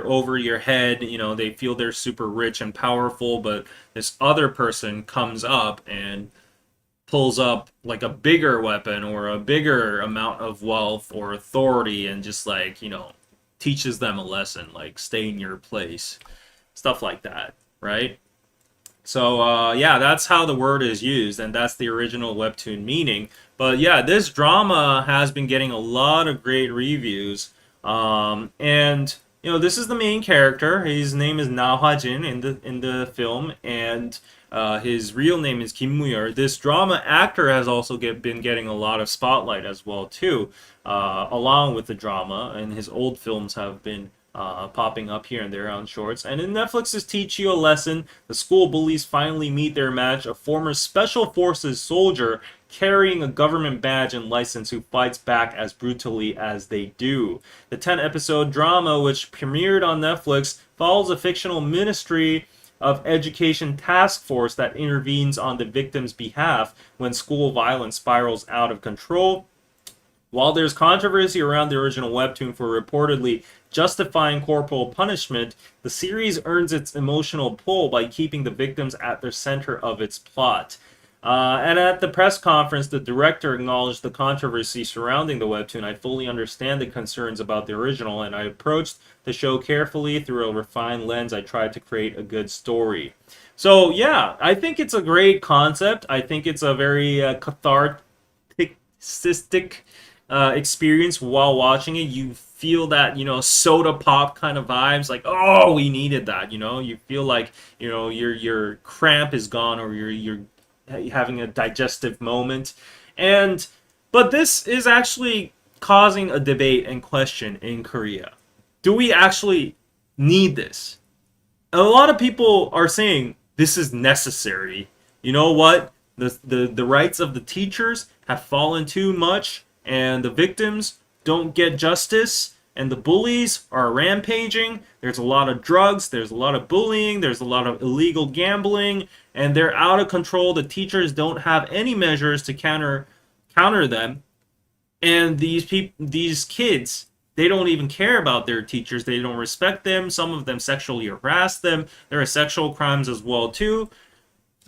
Speaker 1: over your head, they feel they're super rich and powerful, but this other person comes up and pulls up like a bigger weapon or a bigger amount of wealth or authority and just teaches them a lesson, like stay in your place, stuff like that, right? So yeah, that's how the word is used, and that's the original webtoon meaning. But yeah, this drama has been getting a lot of great reviews, and this is the main character. His name is Na Hwa-jin in the film, and his real name is Kim Mu-yeol. This drama actor has also been getting a lot of spotlight as well too, along with the drama, and his old films have been popping up here and there on shorts. And in Netflix's Teach You a Lesson, the school bullies finally meet their match, a former Special Forces soldier carrying a government badge and license who fights back as brutally as they do. The 10-episode drama, which premiered on Netflix, follows a fictional Ministry of Education task force that intervenes on the victim's behalf when school violence spirals out of control. While there's controversy around the original webtoon for reportedly justifying corporal punishment, the series earns its emotional pull by keeping the victims at the center of its plot. And at the press conference, the director acknowledged the controversy surrounding the webtoon. I fully understand the concerns about the original, and I approached the show carefully through a refined lens. I tried to create a good story. So yeah, I think it's a great concept. I think it's a very cathartic experience while watching it. You feel that soda pop kind of vibes, like, oh, we needed that. You feel like your cramp is gone, or you're having a digestive moment. But this is actually causing a debate and question in Korea. Do we actually need this? A lot of people are saying this is necessary. You know what? The rights of the teachers have fallen too much, and the victims don't get justice, and the bullies are rampaging. There's a lot of drugs, there's a lot of bullying, there's a lot of illegal gambling, and they're out of control. The teachers don't have any measures to counter them, and these kids, they don't even care about their teachers. They don't respect them. Some of them sexually harass them. There are sexual crimes as well too.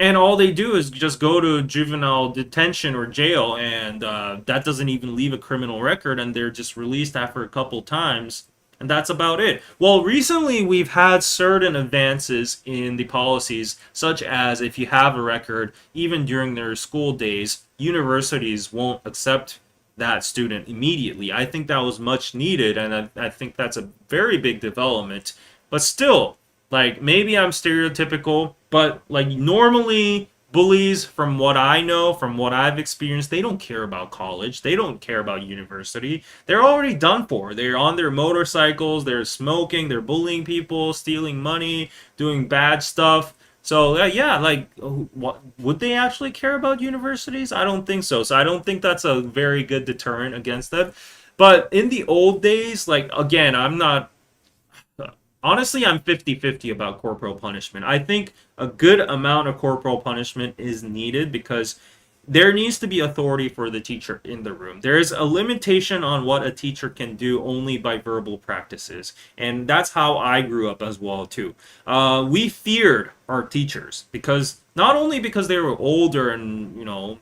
Speaker 1: And all they do is just go to juvenile detention or jail, and that doesn't even leave a criminal record, and they're just released after a couple times, and that's about it. Well, recently we've had certain advances in the policies, such as if you have a record, even during their school days, universities won't accept that student immediately. I think that was much needed, and I think that's a very big development. But still, like, maybe I'm stereotypical, but like normally bullies, from what I know, from what I've experienced, they don't care about college. They don't care about university. They're already done for. They're on their motorcycles, they're smoking, they're bullying people, stealing money, doing bad stuff. So yeah, like, what would they actually care about universities? I don't think so. So I don't think that's a very good deterrent against them. But in the old days, like, again, honestly, I'm 50-50 about corporal punishment. I think a good amount of corporal punishment is needed because there needs to be authority for the teacher in the room. There is a limitation on what a teacher can do only by verbal practices. And that's how I grew up as well, too. We feared our teachers because not only because they were older and,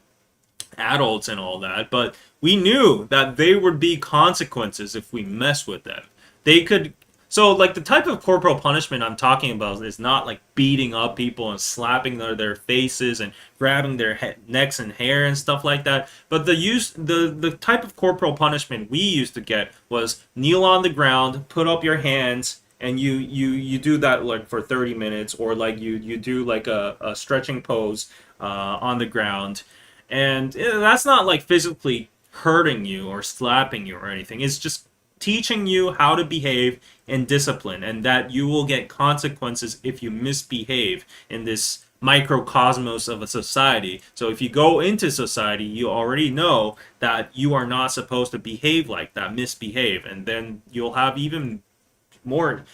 Speaker 1: adults and all that, but we knew that there would be consequences if we mess with them. They could. So, like, the type of corporal punishment I'm talking about is not like beating up people and slapping their faces and grabbing their necks and hair and stuff like that. But the type of corporal punishment we used to get was kneel on the ground, put up your hands, and you do that like for 30 minutes, or like you do like a stretching pose on the ground, and that's not like physically hurting you or slapping you or anything. It's just teaching you how to behave and discipline, and that you will get consequences if you misbehave in this microcosmos of a society. So if you go into society, you already know that you are not supposed to behave like that, misbehave, and then you'll have even more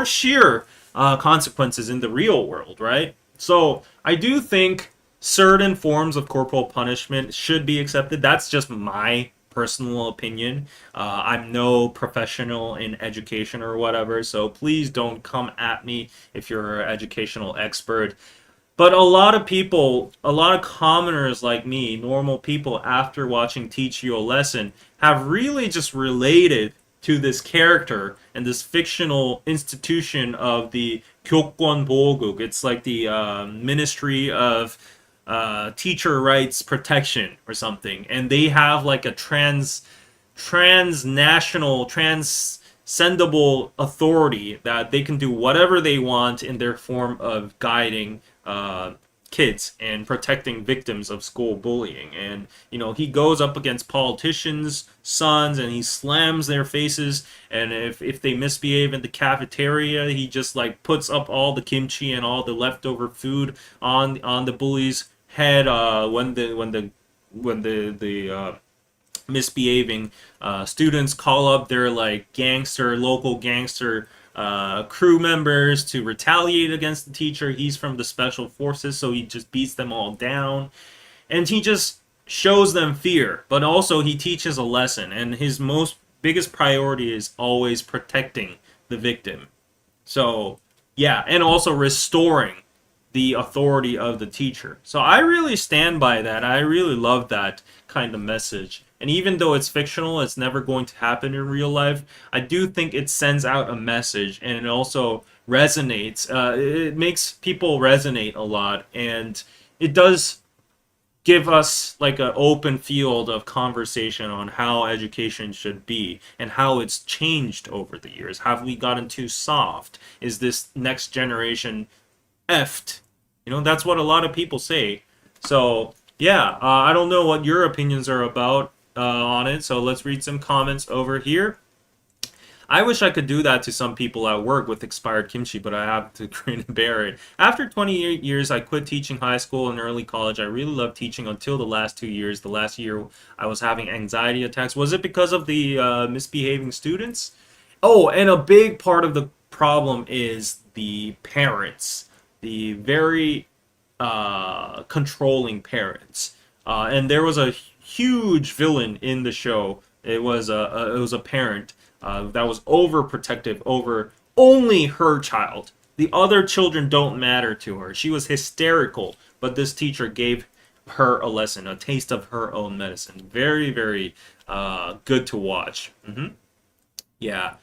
Speaker 1: sheer consequences in the real world, right? So I do think certain forms of corporal punishment should be accepted. That's just my personal opinion. I'm no professional in education or whatever, so please don't come at me if you're an educational expert. But a lot of people, a lot of commoners like me, normal people, after watching Teach You a Lesson, have really just related to this character and this fictional institution of the 교권보호국. It's like the Ministry of Teacher Rights Protection or something, and they have like a transnational, transcendable authority that they can do whatever they want in their form of guiding kids and protecting victims of school bullying. And he goes up against politicians' sons and he slams their faces. And if they misbehave in the cafeteria, he just like puts up all the kimchi and all the leftover food on the bully's head when the misbehaving students call up their like local gangster crew members to retaliate against the teacher. He's from the special forces, so he just beats them all down, and he just shows them fear. But also he teaches a lesson, and his most biggest priority is always protecting the victim. So yeah, and also restoring the authority of the teacher. So I really stand by that. I really love that kind of message. And even though it's fictional, it's never going to happen in real life, I do think it sends out a message, and it also resonates. It makes people resonate a lot, and it does give us like an open field of conversation on how education should be and how it's changed over the years. Have we gotten too soft? Is this next generation effed? That's what a lot of people say. So yeah, I don't know what your opinions are about on it, so let's read some comments over here. I wish I could do that to some people at work with expired kimchi, but I have to grin and bear it. After 28 years, I quit teaching high school and early college. I really loved teaching until the last 2 years. The last year, I was having anxiety attacks. Was it because of the misbehaving students? Oh, and a big part of the problem is the parents, the very controlling parents. And there was a huge villain in the show. It was a parent that was overprotective over only her child. The other children don't matter to her. She was hysterical, but this teacher gave her a lesson, a taste of her own medicine. Very, very good to watch. Yeah.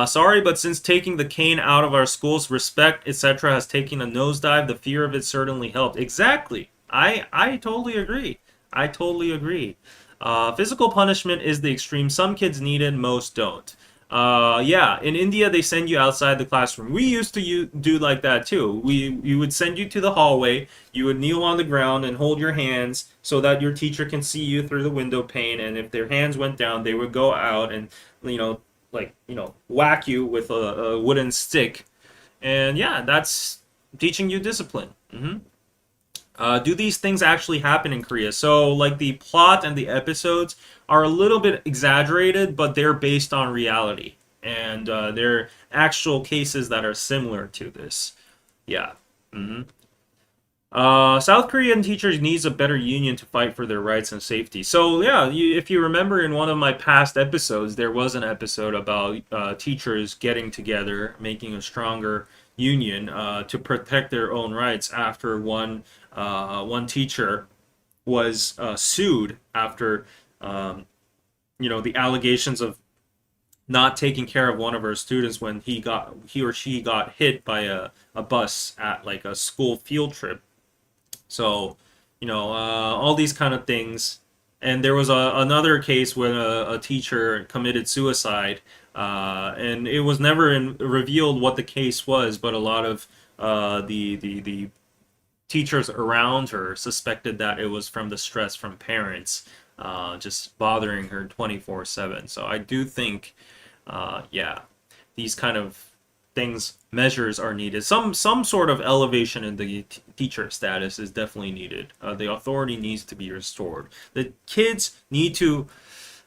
Speaker 1: Sorry, but since taking the cane out of our schools, respect, etc., has taken a nosedive, the fear of it certainly helped. Exactly. I totally agree. I totally agree. Physical punishment is the extreme. Some kids need it, most don't. Yeah, in India, they send you outside the classroom. We used to do like that, too. You would send you to the hallway. You would kneel on the ground and hold your hands so that your teacher can see you through the window pane. And if their hands went down, they would go out and, whack you with a wooden stick. And yeah, that's teaching you discipline. Do these things actually happen in Korea? So, like, the plot and the episodes are a little bit exaggerated, but they're based on reality. And they're actual cases that are similar to this. Yeah. South Korean teachers needs a better union to fight for their rights and safety. So, yeah, if you remember in one of my past episodes, there was an episode about teachers getting together, making a stronger union to protect their own rights after one teacher was sued after the allegations of not taking care of one of her students when he or she got hit by a bus at like a school field trip. So all these kind of things. And there was another case where a teacher committed suicide, and it was never revealed what the case was, but a lot of the teachers around her suspected that it was from the stress from parents just bothering her 24/7. So I do think, these kind of measures are needed. Some sort of elevation in the teacher status is definitely needed. The authority needs to be restored. The kids need to,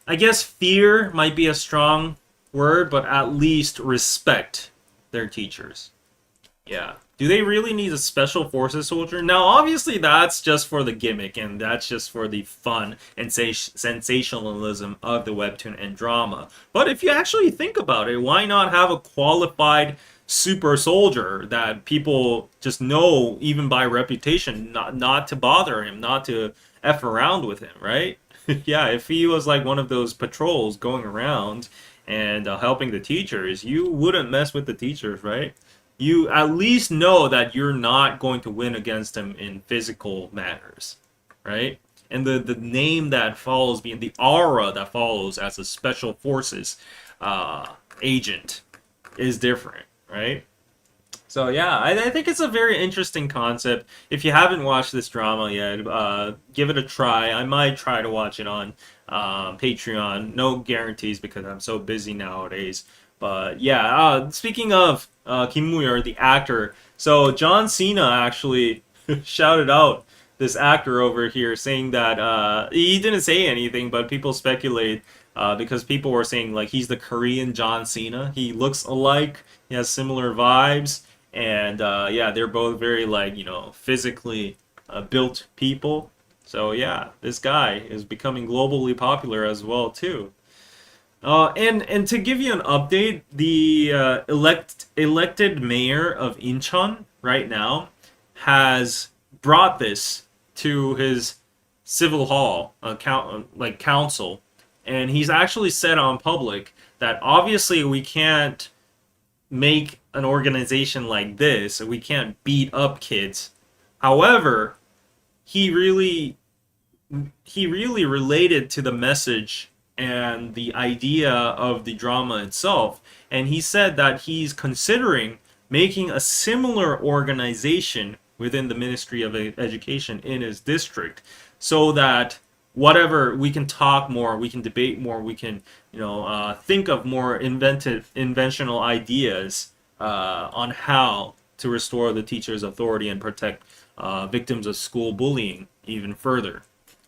Speaker 1: I guess fear might be a strong word, but at least respect their teachers. Yeah. Do they really need a special forces soldier? Now, obviously, that's just for the gimmick, and that's just for the fun and sensationalism of the webtoon and drama. But if you actually think about it, why not have a qualified super soldier that people just know, even by reputation, not to bother him, not to F around with him, right? Yeah, if he was like one of those patrols going around and helping the teachers, you wouldn't mess with the teachers, right? You at least know that you're not going to win against them in physical matters, right? And the name that follows, being the aura that follows as a special forces agent, is different, right? So yeah, I think it's a very interesting concept. If you haven't watched this drama yet, give it a try. I might try to watch it on Patreon. No guarantees because I'm so busy nowadays. But yeah, speaking of Kim Woo-yeol, the actor, so John Cena actually shouted out this actor over here, saying that he didn't say anything, but people speculate because people were saying like he's the Korean John Cena. He looks alike. He has similar vibes, and yeah, they're both very like physically built people. So yeah, this guy is becoming globally popular as well too. And to give you an update, the elected mayor of Incheon right now has brought this to his civil hall, like council, and he's actually said on public that obviously we can't make an organization like this. We can't beat up kids. However, he really he really related to the message and the idea of the drama itself. And he said that he's considering making a similar organization within the Ministry of Education in his district so that whatever we can talk more, we can debate more, we can think of more inventional ideas on how to restore the teacher's authority and protect victims of school bullying even further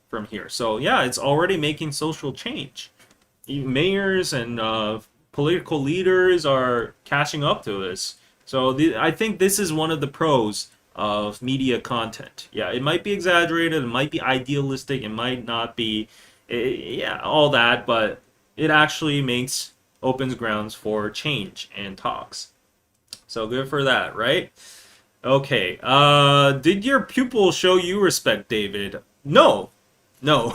Speaker 1: from here. So yeah, it's already making social change. Mayors and political leaders are catching up to this. So I think this is one of the pros of media content. Yeah, it might be exaggerated, it might be idealistic, it might not be, yeah, all that, but it actually opens grounds for change and talks. So good for that, right? Okay. Did your pupil show you respect, David? No. No.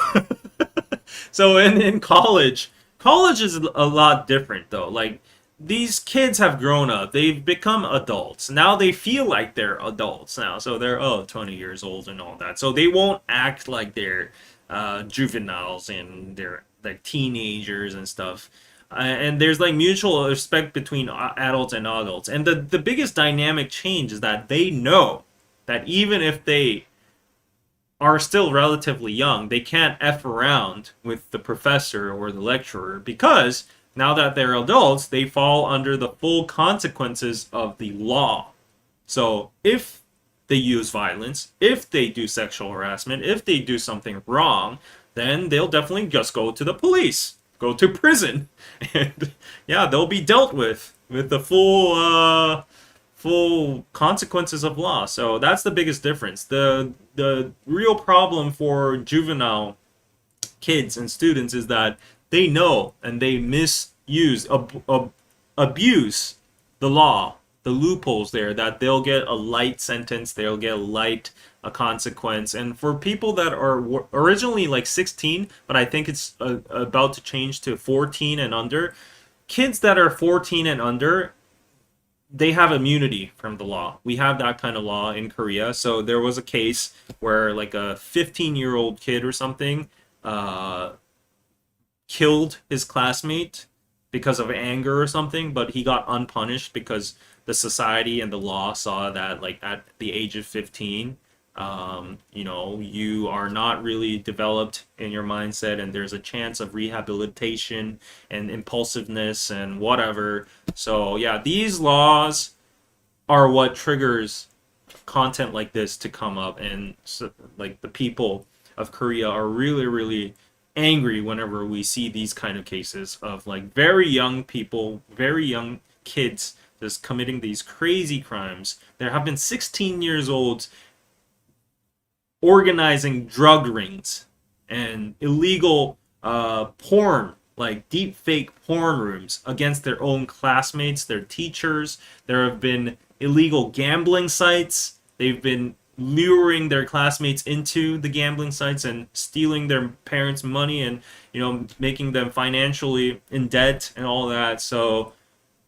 Speaker 1: So in college is a lot different though. Like these kids have grown up. They've become adults. Now they feel like they're adults now. So they're 20 years old and all that. So they won't act like they're juveniles and they're like teenagers and stuff. And there's like mutual respect between adults and adults. And the biggest dynamic change is that they know that even if they are still relatively young, they can't F around with the professor or the lecturer because now that they're adults, they fall under the full consequences of the law. So if they use violence, if they do sexual harassment, if they do something wrong, then they'll definitely just go to the police, go to prison, and yeah, they'll be dealt with the full consequences of law. So that's the biggest difference. The real problem for juvenile kids and students is that they know and they misuse, abuse the law, the loopholes there, that they'll get a light sentence, they'll get a consequence. And for people that are originally like 16, but I think it's about to change to 14 and under, kids that are 14 and under, they have immunity from the law. We have that kind of law in Korea. So there was a case where like a 15-year-old kid or something killed his classmate because of anger or something, but he got unpunished because the society and the law saw that like at the age of 15, you are not really developed in your mindset and there's a chance of rehabilitation and impulsiveness and whatever. So yeah, these laws are what triggers content like this to come up, and so, like the people of Korea are really, really angry whenever we see these kind of cases of like very young people, very young kids just committing these crazy crimes. There have been 16 years olds organizing drug rings and illegal porn, like deep fake porn rooms against their own classmates, their teachers. There have been illegal gambling sites. They've been luring their classmates into the gambling sites and stealing their parents' money, and making them financially in debt and all that. So,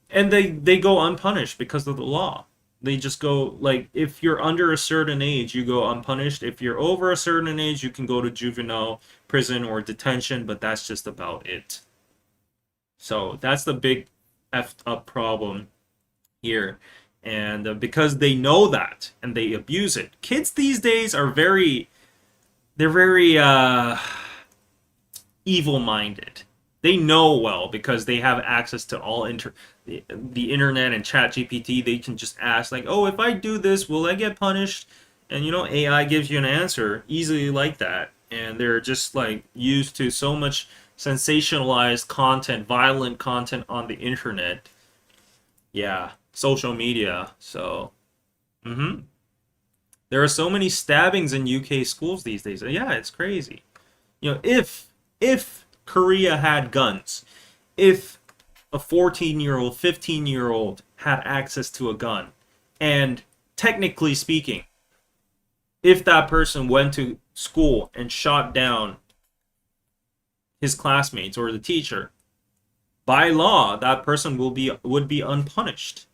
Speaker 1: and they go unpunished because of the law. They just go, like, if you're under a certain age, you go unpunished. If you're over a certain age, you can go to juvenile prison or detention, but that's just about it. So that's the big effed up problem here. And because they know that and they abuse it, kids these days are they're very evil minded. They know well because they have access to the internet and chat GPT. They can just ask, like, oh, if I do this, will I get punished? And AI gives you an answer easily like that. And they're just like used to so much sensationalized content, violent content on the internet. Yeah, social media. So, there are so many stabbings in UK schools these days. Yeah, it's crazy. If Korea had guns, if a 14-year-old, 15-year-old had access to a gun, and technically speaking, if that person went to school and shot down his classmates or the teacher, by law, that person would be unpunished.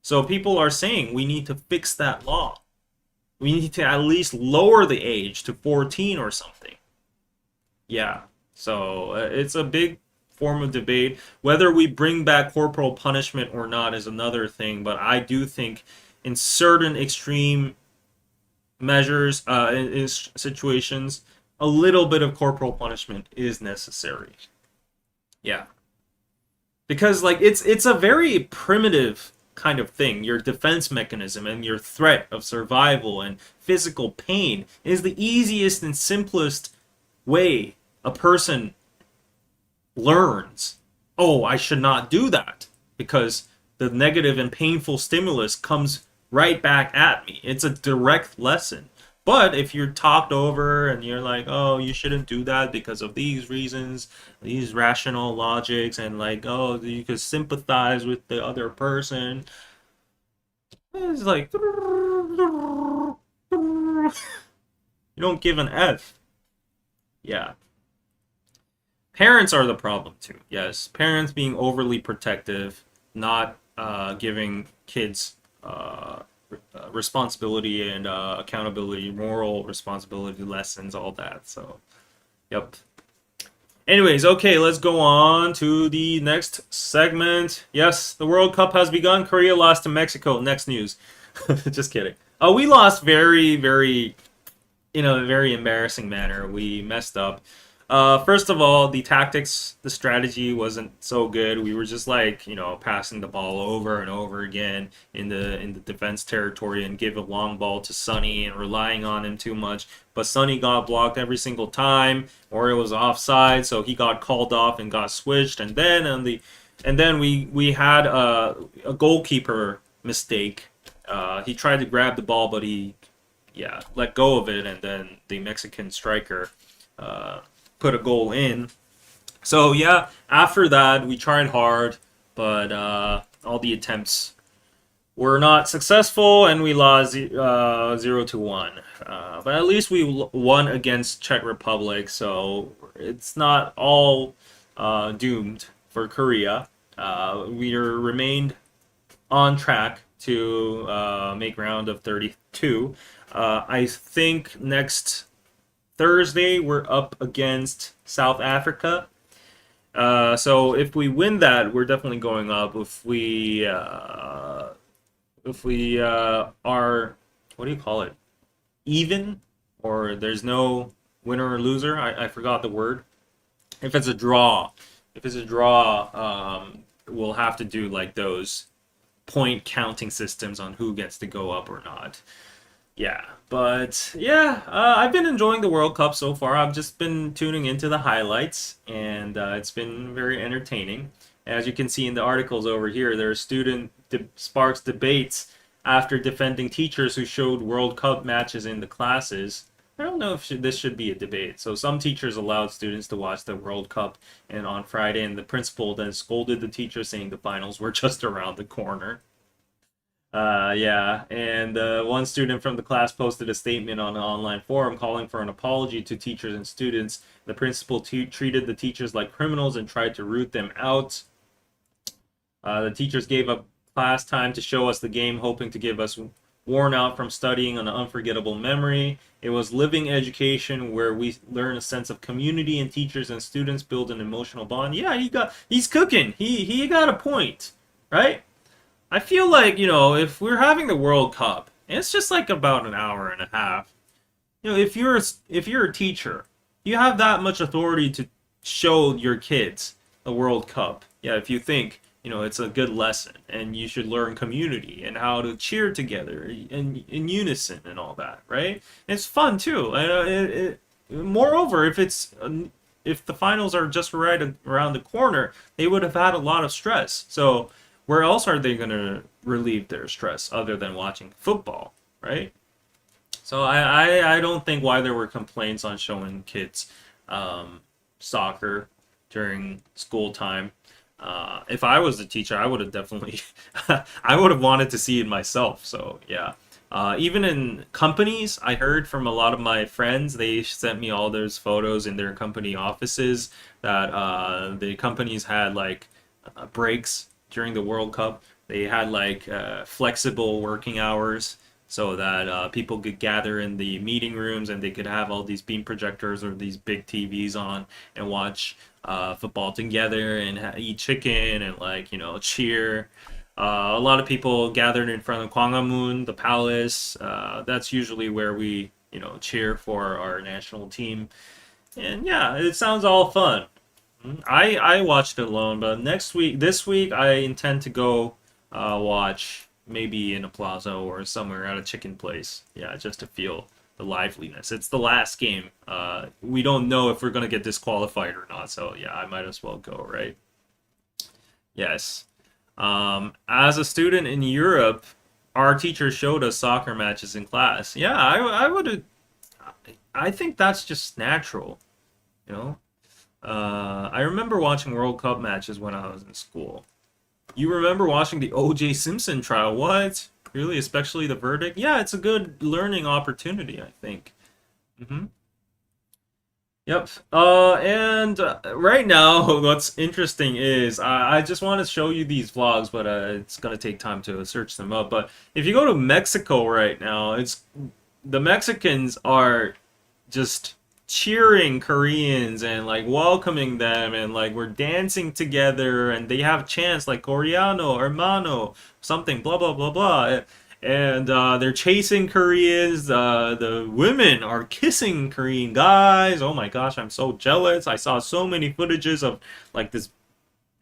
Speaker 1: So people are saying we need to fix that law. We need to at least lower the age to 14 or something. Yeah. So it's a big form of debate. Whether we bring back corporal punishment or not is another thing, but I do think in certain extreme measures, in situations, a little bit of corporal punishment is necessary. Yeah. Because, like, it's a very primitive kind of thing. Your defense mechanism and your threat of survival and physical pain is the easiest and simplest way a person learns, oh, I should not do that, because the negative and painful stimulus comes right back at me. It's a direct lesson. But if you're talked over and you're like, oh, you shouldn't do that because of these reasons, these rational logics, and like, oh, you could sympathize with the other person, it's like, you don't give an F. Yeah. Parents are the problem too. Yes, parents being overly protective, not giving kids responsibility and accountability, moral responsibility lessons, all that. So, yep. Anyways, okay, let's go on to the next segment. Yes, the World Cup has begun. Korea lost to Mexico. Next news. Just kidding. We lost very, very, in a very embarrassing manner. We messed up. First of all, the tactics, the strategy wasn't so good. We were just like, passing the ball over and over again in the defense territory and give a long ball to Sonny and relying on him too much. But Sonny got blocked every single time, or it was offside, so he got called off and got switched. And then we had a goalkeeper mistake. He tried to grab the ball, but he let go of it, and then the Mexican striker put a goal in. So yeah, after that we tried hard, but all the attempts were not successful, and we lost 0-1. But at least we won against Czech Republic, so it's not all doomed for Korea. We remained on track to make round of 32. I think next Thursday we're up against South Africa. So if we win that, we're definitely going up. If we are, what do you call it, even, or there's no winner or loser, I forgot the word. If it's a draw, we'll have to do like those point counting systems on who gets to go up or not. Yeah, but yeah, I've been enjoying the World Cup so far. I've just been tuning into the highlights, and it's been very entertaining. As you can see in the articles over here, there are sparks debates after defending teachers who showed World Cup matches in the classes. I don't know if this should be a debate. So some teachers allowed students to watch the World Cup and on Friday, and the principal then scolded the teacher, saying the finals were just around the corner. Yeah, and one student from the class posted a statement on an online forum calling for an apology to teachers and students. The principal treated the teachers like criminals and tried to root them out. The teachers gave up class time to show us the game, hoping to give us worn out from studying an unforgettable memory. It was living education where we learn a sense of community, and teachers and students build an emotional bond. Yeah, he's cooking. He got a point, right? I feel like, if we're having the World Cup, and it's just like about an hour and a half. If you're a teacher, you have that much authority to show your kids the World Cup. Yeah, if you think, it's a good lesson and you should learn community and how to cheer together in unison and all that, right? And it's fun too. Moreover, if the finals are just right around the corner, they would have had a lot of stress. So where else are they going to relieve their stress other than watching football, right? So I don't think why there were complaints on showing kids soccer during school time. If I was the teacher, I would have definitely, I would have wanted to see it myself. So yeah. Even in companies, I heard from a lot of my friends, they sent me all those photos in their company offices that the companies had like breaks during the World Cup. They had like flexible working hours so that people could gather in the meeting rooms and they could have all these beam projectors or these big TVs on and watch football together and eat chicken and like cheer. A lot of people gathered in front of Gwanghwamun, the palace. That's usually where we cheer for our national team. And yeah, it sounds all fun. I watched it alone, but this week, I intend to go watch maybe in a plaza or somewhere at a chicken place. Yeah, just to feel the liveliness. It's the last game. We don't know if we're gonna get disqualified or not, so yeah, I might as well go, right? Yes. As a student in Europe, our teacher showed us soccer matches in class. Yeah, I would. I think that's just natural, you know. I remember watching World Cup matches when I was in school. You remember watching the O.J. Simpson trial? What? Really? Especially the verdict? Yeah, it's a good learning opportunity, I think. Hmm. Yep. And right now, what's interesting is I just want to show you these vlogs, but it's gonna take time to search them up. But if you go to Mexico right now, it's the Mexicans are just cheering Koreans and like welcoming them and like we're dancing together and they have chants like Coreano, Hermano, something, blah blah blah blah. And they're chasing Koreans. The women are kissing Korean guys. Oh my gosh, I'm so jealous. I saw so many footages of like this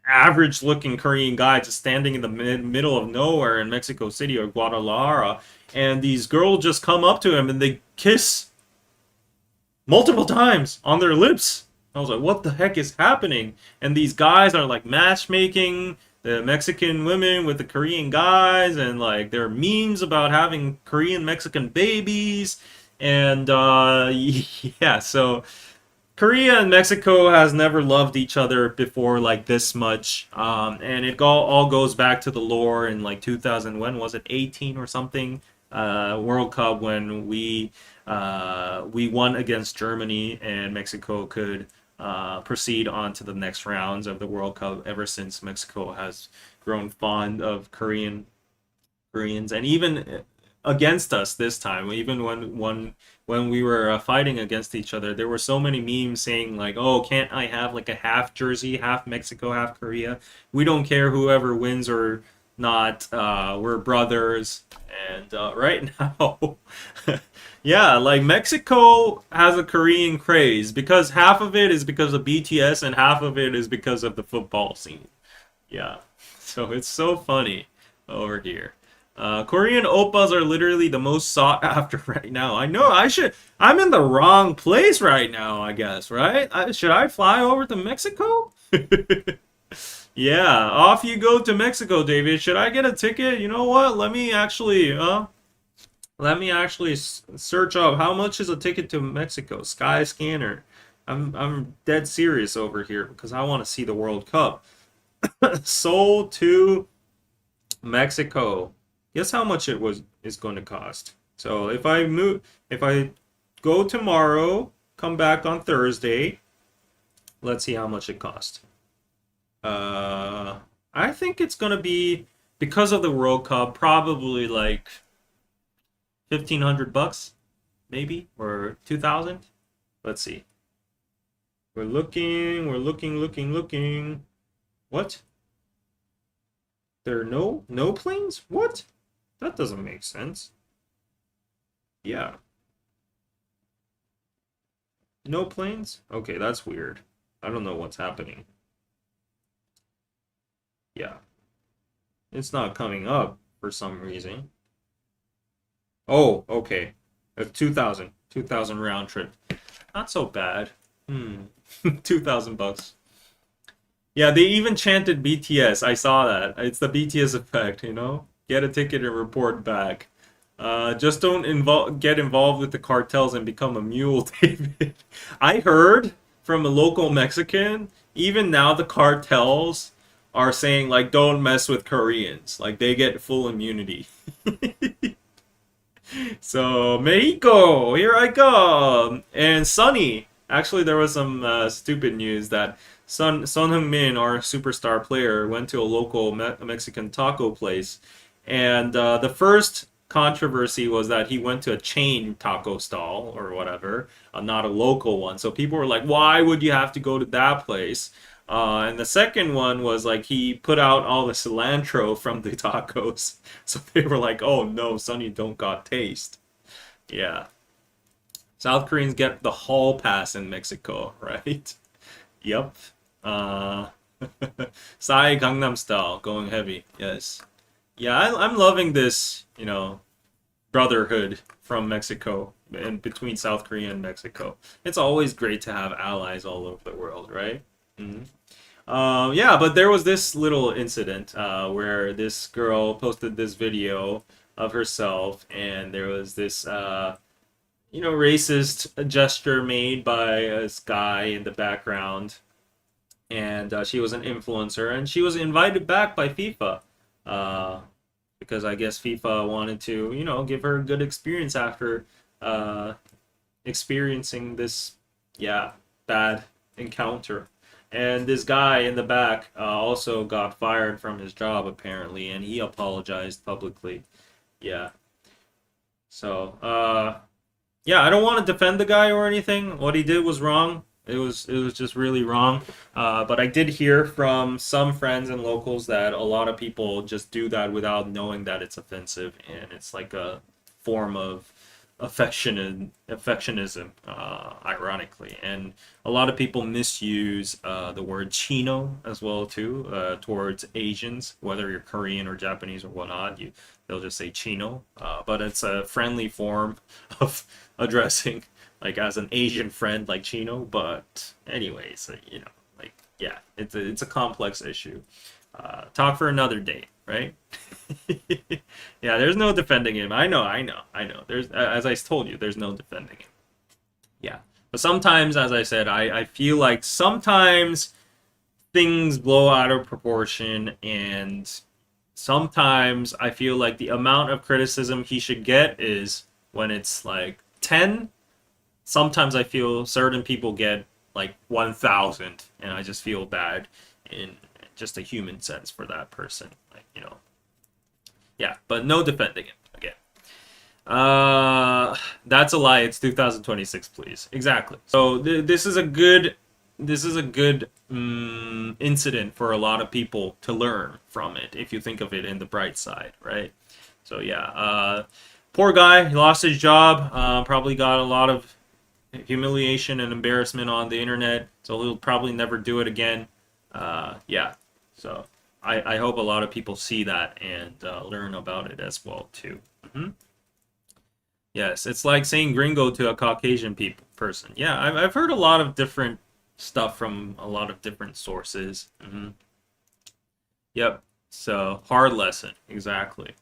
Speaker 1: average looking Korean guy just standing in the middle of nowhere in Mexico City or Guadalajara. And these girls just come up to him and they kiss multiple times on their lips. I was like, what the heck is happening? And these guys are like matchmaking the Mexican women with the Korean guys, and like there are memes about having Korean Mexican babies. And yeah, so Korea and Mexico has never loved each other before like this much. And it all goes back to the lore in like 2000, when was it, 18 or something? World Cup when we won against Germany and Mexico could proceed on to the next rounds of the World Cup. Ever since, Mexico has grown fond of Koreans, and even against us this time. Even when we were fighting against each other, there were so many memes saying like, "Oh, can't I have like a half jersey, half Mexico, half Korea? We don't care whoever wins or not. We're brothers." And right now, yeah, like Mexico has a Korean craze because half of it is because of BTS and half of it is because of the football scene. Yeah, so it's so funny over here. Korean oppas are literally the most sought after right now. I know I'm in the wrong place right now, I guess, right? Should I fly over to Mexico? Yeah, off you go to Mexico, David. Should I get a ticket? You know what? Let me actually search up how much is a ticket to Mexico. Sky Scanner. I'm dead serious over here because I want to see the World Cup. Seoul to Mexico. Guess how much it was is going to cost. So if I go tomorrow, come back on Thursday, let's see how much it cost. I think it's gonna be, because of the World Cup, probably like 1,500 bucks, maybe, or 2,000. Let's see. We're looking. What? There are no planes? What? That doesn't make sense. Yeah. No planes? Okay, that's weird. I don't know what's happening. Yeah. It's not coming up for some reason. Oh, okay. 2,000 round trip. Not so bad. 2,000 bucks. Yeah, they even chanted BTS. I saw that. It's the BTS effect, you know? Get a ticket and report back. Just don't get involved with the cartels and become a mule, David. I heard from a local Mexican, even now the cartels are saying, like, don't mess with Koreans. Like, they get full immunity. So, Mexico, here I come. And Sunny, actually, there was some stupid news that Son Heung-min, our superstar player, went to a local Mexican taco place. And the first controversy was that he went to a chain taco stall or whatever, not a local one. So people were like, why would you have to go to that place? And the second one was like he put out all the cilantro from the tacos. So they were like, oh no, Sonny don't got taste. Yeah. South Koreans get the hall pass in Mexico, right? Yep. Uh, Psy Gangnam Style, going heavy. Yes. Yeah, I'm loving this, brotherhood from Mexico and between South Korea and Mexico. It's always great to have allies all over the world, right? Mhm. Yeah, but there was this little incident where this girl posted this video of herself, and there was this, racist gesture made by this guy in the background, and she was an influencer, and she was invited back by FIFA, uh, because I guess FIFA wanted to, give her a good experience after uh, experiencing this, yeah, bad encounter. And this guy in the back also got fired from his job apparently, and he apologized publicly. Yeah. So, yeah, I don't want to defend the guy or anything. What he did was wrong. It was just really wrong. But I did hear from some friends and locals that a lot of people just do that without knowing that it's offensive, and it's like a form of affectionism, ironically. And a lot of people misuse the word chino as well too, towards Asians, whether you're Korean or Japanese or whatnot. They'll just say chino, but it's a friendly form of addressing, like, as an Asian friend, like chino. But anyways, like, yeah, it's a complex issue. Talk for another day, right? Yeah, there's no defending him. I know. There's, as I told you, there's no defending him. Yeah, but sometimes, as I said, I feel like sometimes things blow out of proportion, and sometimes I feel like the amount of criticism he should get is when it's like 10. Sometimes I feel certain people get like 1,000, and I just feel bad in just a human sense for that person. Like, yeah, but no defending it again. That's a lie. It's 2026, please. Exactly. So this is a good incident for a lot of people to learn from it, if you think of it in the bright side, right? So yeah, poor guy, he lost his job. Probably got a lot of humiliation and embarrassment on the internet, so he'll probably never do it again. Yeah, so I hope a lot of people see that and learn about it as well too. Yes, it's like saying gringo to a Caucasian person. Yeah, I've heard a lot of different stuff from a lot of different sources. Yep, so hard lesson, exactly.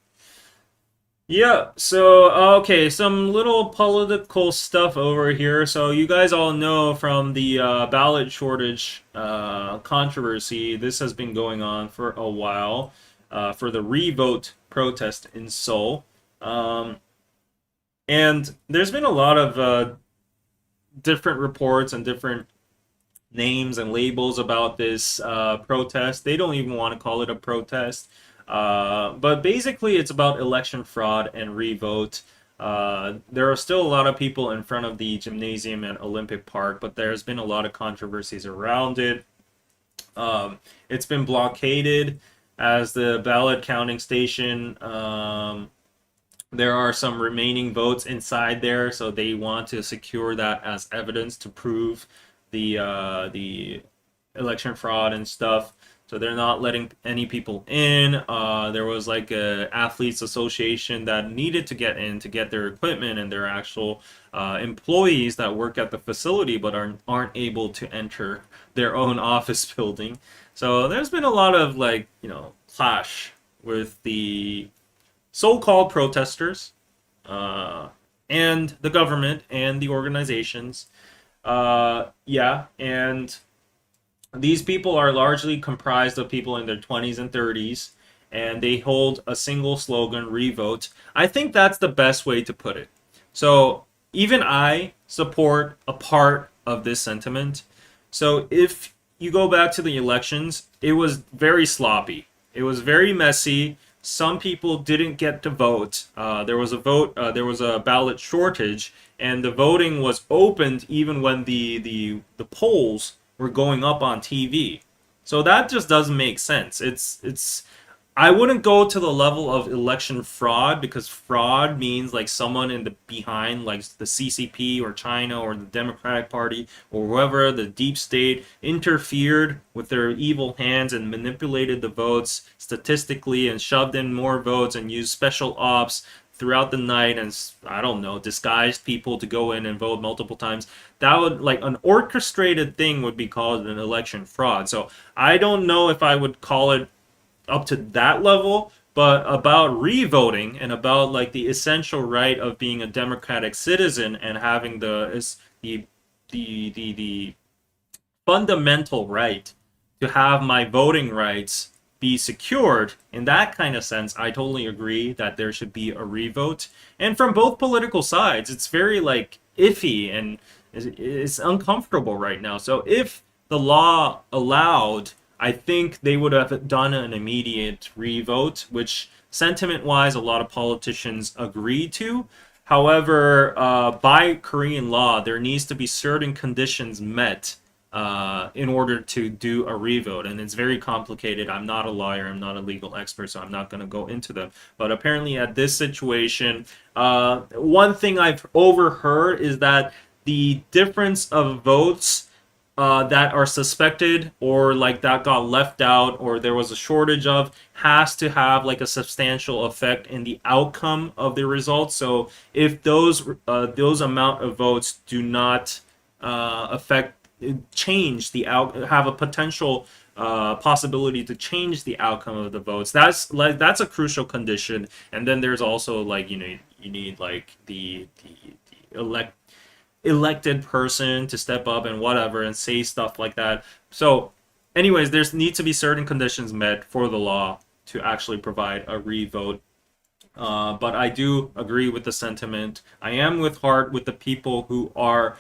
Speaker 1: Yeah, so okay, some little political stuff over here. So you guys all know from the ballot shortage controversy, this has been going on for a while. for the revote protest in Seoul. Um, and there's been a lot of different reports and different names and labels about this protest. They don't even want to call it a protest. But basically, it's about election fraud and revote. There are still a lot of people in front of the gymnasium at Olympic Park, but there's been a lot of controversies around it. It's been blockaded as the ballot counting station. There are some remaining votes inside there, so they want to secure that as evidence to prove the election fraud and stuff. So they're not letting any people in. There was like a athletes association that needed to get in to get their equipment and their actual employees that work at the facility, but aren't able to enter their own office building. So there's been a lot of like clash with the so-called protesters and the government and the organizations. Yeah, and these people are largely comprised of people in their 20s and 30s, and they hold a single slogan, revote. I think that's the best way to put it. So even I support a part of this sentiment. So if you go back to the elections, it was very sloppy. It was very messy. Some people didn't get to vote. There was a vote. There was a ballot shortage, and the voting was opened even when the polls were going up on TV. So that just doesn't make sense. It's I wouldn't go to the level of election fraud, because fraud means like someone in the behind, like the CCP or China or the Democratic Party or whoever, the deep state, interfered with their evil hands and manipulated the votes statistically and shoved in more votes and used special ops throughout the night and, I don't know, disguised people to go in and vote multiple times. That would, like, an orchestrated thing would be called an election fraud. So I don't know if I would call it up to that level, but about revoting and about like the essential right of being a democratic citizen and having the fundamental right to have my voting rights be secured. In that kind of sense, I totally agree that there should be a revote. And from both political sides, it's very like iffy and it's uncomfortable right now. So if the law allowed, I think they would have done an immediate revote, which sentiment-wise, a lot of politicians agree to. However, by Korean law, there needs to be certain conditions met in order to do a revote, and it's very complicated. I'm not a lawyer, I'm not a legal expert, so I'm not going to go into them. But apparently, at this situation, one thing I've overheard is that the difference of votes that are suspected or like that got left out or there was a shortage of has to have like a substantial effect in the outcome of the results. So if those amount of votes do not affect change the out have a potential possibility to change the outcome of the votes, that's a crucial condition. And then there's also like you need like the elected person to step up and whatever and say stuff like that. So anyways, there's need to be certain conditions met for the law to actually provide a revote. But I do agree with the sentiment. I am with heart with the people who are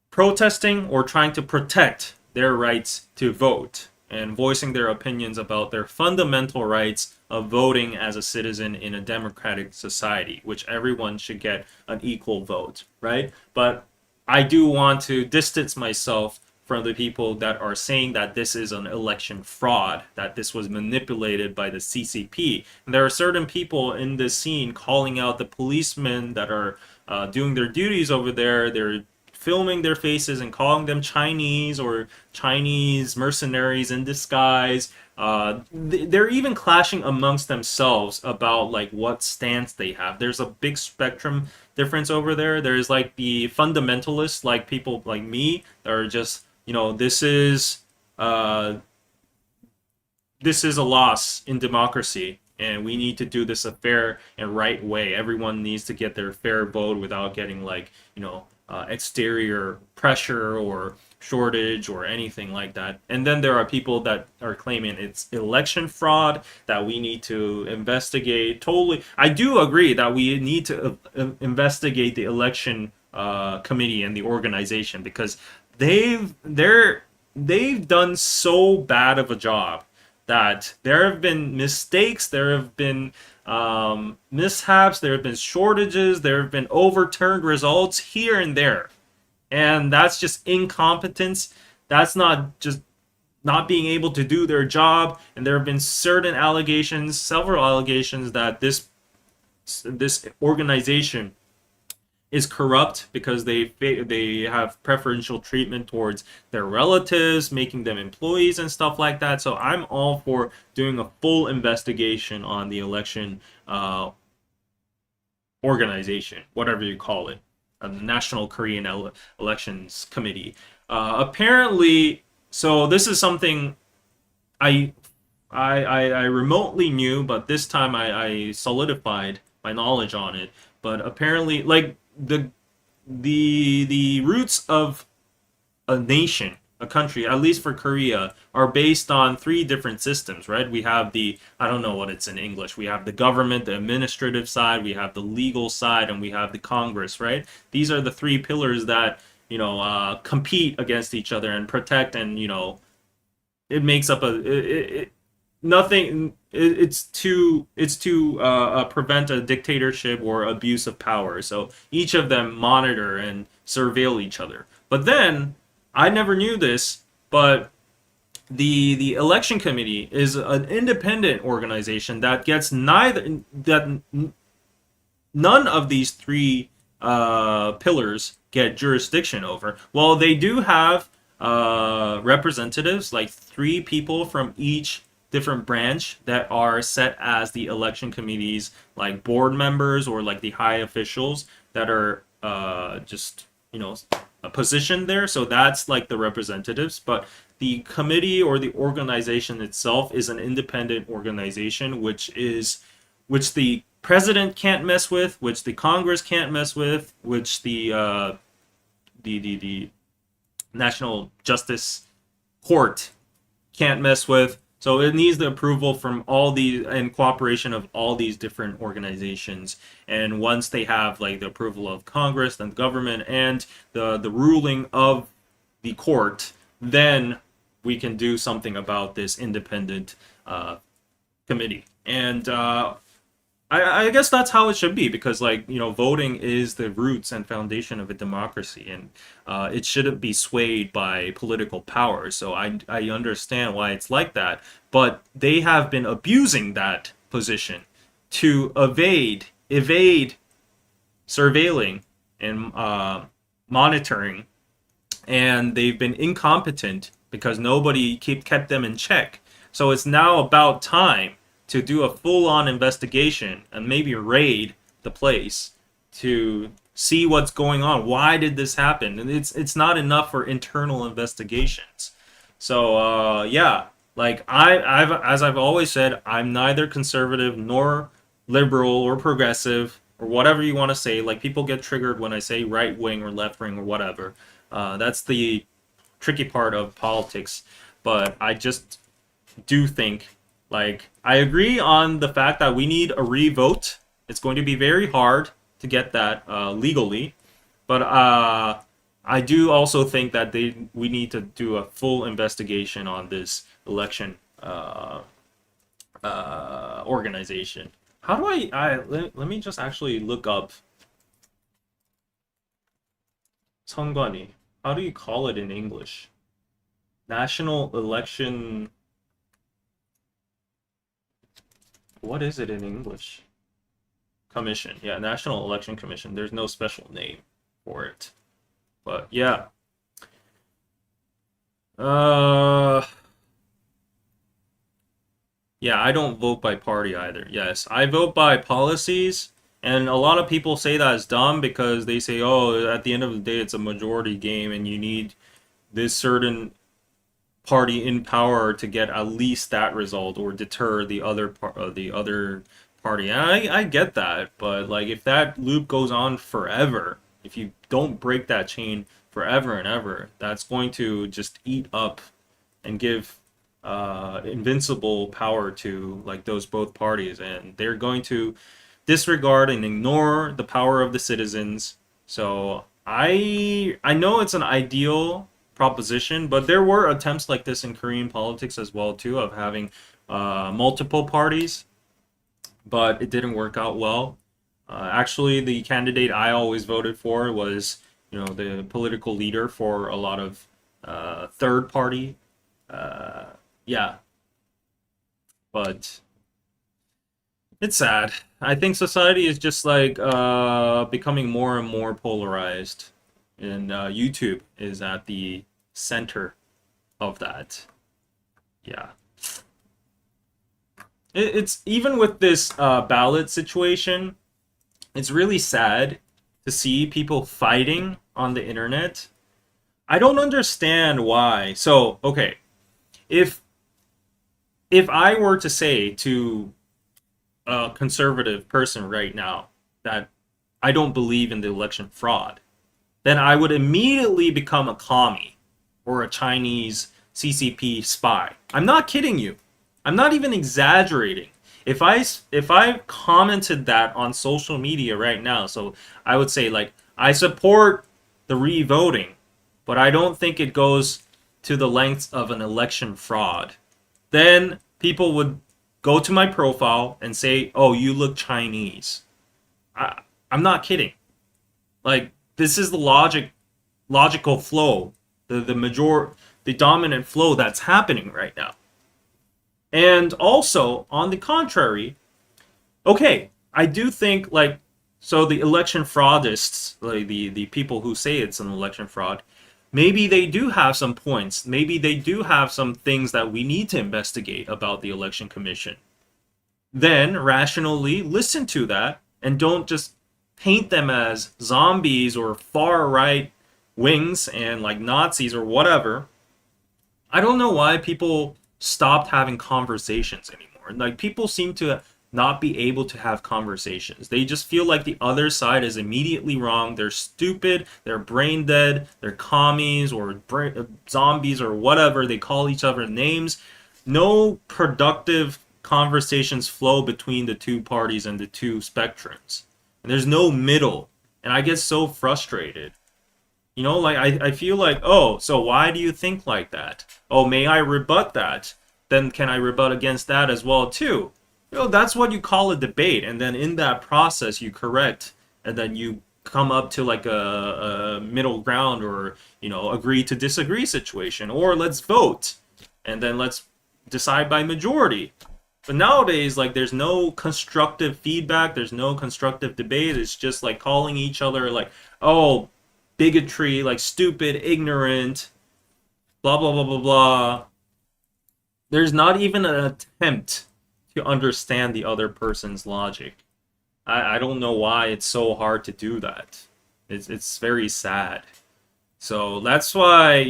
Speaker 1: protesting or trying to protect their rights to vote and voicing their opinions about their fundamental rights of voting as a citizen in a democratic society, which everyone should get an equal vote, right? But I do want to distance myself from the people that are saying that this is an election fraud, that this was manipulated by the CCP. And there are certain people in this scene calling out the policemen that are doing their duties over there. They're filming their faces and calling them Chinese or Chinese mercenaries in disguise. They're even clashing amongst themselves about like what stance they have. There's a big spectrum difference over there. There's like the fundamentalists, like people like me, that are just, this is a loss in democracy, and we need to do this a fair and right way. Everyone needs to get their fair vote without getting like exterior pressure or shortage or anything like that. And then there are people that are claiming it's election fraud that we need to investigate. Totally, I do agree that we need to investigate the election committee and the organization because they've done so bad of a job that there have been mistakes, there have been mishaps, there have been shortages, there have been overturned results here and there. And that's just incompetence. That's not just not being able to do their job. And there have been certain allegations, several allegations that this organization is corrupt because they have preferential treatment towards their relatives, making them employees and stuff like that. So I'm all for doing a full investigation on the election organization, whatever you call it, the National Korean Elections Committee. Apparently, so this is something I I remotely knew, but this time I solidified my knowledge on it. But apparently, like the roots of a nation, a country, at least for Korea, are based on three different systems, right? We have the, I don't know what it's in English. We have the government, the administrative side, we have the legal side, and we have the Congress, right? These are the three pillars that, compete against each other and protect, and, it makes up nothing. It's to prevent a dictatorship or abuse of power. So each of them monitor and surveil each other. But then I never knew this, but the election committee is an independent organization that gets none of these three pillars get jurisdiction over. Well, they do have representatives, like three people from each different branch that are set as the election committee's like board members or like the high officials that are just positioned there. So that's like the representatives, but the committee or the organization itself is an independent organization, which the president can't mess with, which the Congress can't mess with, which the National Justice Court can't mess with. So it needs the approval from all these and cooperation of all these different organizations. And once they have like the approval of Congress, then the government, and the ruling of the court, then we can do something about this independent committee. And I guess that's how it should be, because voting is the roots and foundation of a democracy, and it shouldn't be swayed by political power. So I understand why it's like that, but they have been abusing that position to evade surveilling and monitoring, and they've been incompetent because nobody kept them in check. So it's now about time to do a full-on investigation and maybe raid the place to see what's going on. Why did this happen? And it's not enough for internal investigations. So I've always said, I'm neither conservative nor liberal or progressive or whatever you want to say. Like, people get triggered when I say right wing or left wing or whatever. That's the tricky part of politics. But I just do think, I agree on the fact that we need a re-vote. It's going to be very hard to get that legally, but I do also think that we need to do a full investigation on this election organization. How do let me just actually look up 선관위. How do you call it in English? National Election. What is it in English? Commission. Yeah, National Election Commission. There's no special name for it. But yeah. Yeah, I don't vote by party either. Yes, I vote by policies, and a lot of people say that is dumb because they say, "Oh, at the end of the day it's a majority game and you need this certain party in power to get at least that result or deter the other party." And I get that, but if that loop goes on forever, if you don't break that chain forever and ever, that's going to just eat up and give invincible power to like those both parties, and they're going to disregard and ignore the power of the citizens. So I know it's an ideal proposition, but there were attempts like this in Korean politics as well too, of having multiple parties, but it didn't work out well. Actually, the candidate I always voted for was, the political leader for a lot of third party. Yeah, but it's sad. I think society is just like becoming more and more polarized, and YouTube is at the center of that. Yeah, it's even with this ballot situation. It's really sad to see people fighting on the internet. I don't understand why. So, okay, if I were to say to a conservative person right now that I don't believe in the election fraud, then I would immediately become a commie or a Chinese CCP spy. I'm not kidding you. I'm not even exaggerating. If I commented that on social media right now, so I would say like I support the re-voting, but I don't think it goes to the lengths of an election fraud, then people would go to my profile and say, "Oh, you look Chinese." I'm not kidding. Like this is the logical flow, the dominant flow that's happening right now. And also, on the contrary, okay, I do think like so the election fraudists, like the people who say it's an election fraud, maybe they do have some points. Maybe they do have some things that we need to investigate about the election commission. Then rationally listen to that and don't just paint them as zombies or far right wings and like Nazis or whatever. I don't know why people stopped having conversations anymore. Like people seem to not be able to have conversations. They just feel like the other side is immediately wrong. They're stupid, they're brain dead, they're commies or zombies or whatever. They call each other names. No productive conversations flow between the two parties and the two spectrums. And there's no middle. And I get so frustrated. Like I feel like, oh, so why do you think like that? Oh, may I rebut that? Then can I rebut against that as well too? That's what you call a debate, and then in that process you correct, and then you come up to like a middle ground, or agree to disagree situation, or let's vote, and then let's decide by majority. But nowadays, like, there's no constructive feedback, there's no constructive debate. It's just like calling each other like, oh, bigotry, like stupid, ignorant, blah blah blah blah blah. There's not even an attempt to understand the other person's logic. I don't know why it's so hard to do that. It's very sad. So that's why,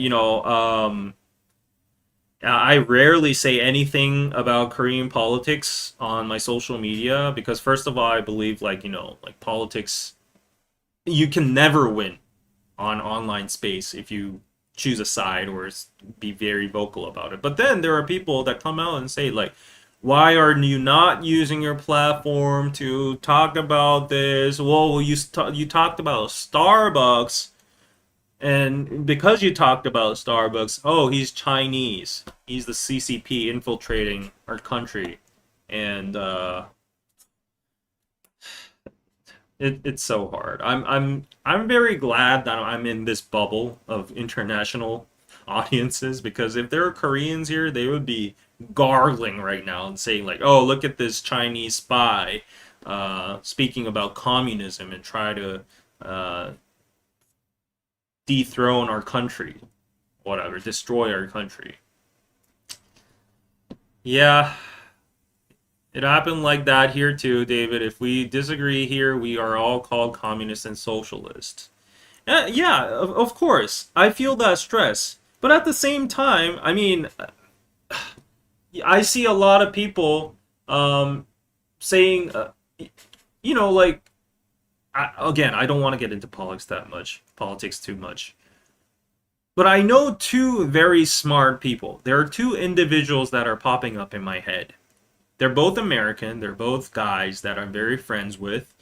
Speaker 1: I rarely say anything about Korean politics on my social media because first of all, I believe like, like politics, you can never win on online space if you choose a side or be very vocal about it. But then there are people that come out and say like, why are you not using your platform to talk about this? Well, you talked about Starbucks, and because you talked about Starbucks, oh, he's Chinese. He's the CCP infiltrating our country, and it's so hard. I'm very glad that I'm in this bubble of international audiences, because if there were Koreans here, they would be gargling right now and saying like, "Oh, look at this Chinese spy speaking about communism and try to dethrone our country, whatever, destroy our country." Yeah, it happened like that here too, David. If we disagree here, we are all called communists and socialists. Yeah, of course. I feel that stress. But at the same time, I mean, I see a lot of people saying, like, again, I don't want to get into politics too much. But I know two very smart people. There are two individuals that are popping up in my head. They're both American. They're both guys that I'm very friends with,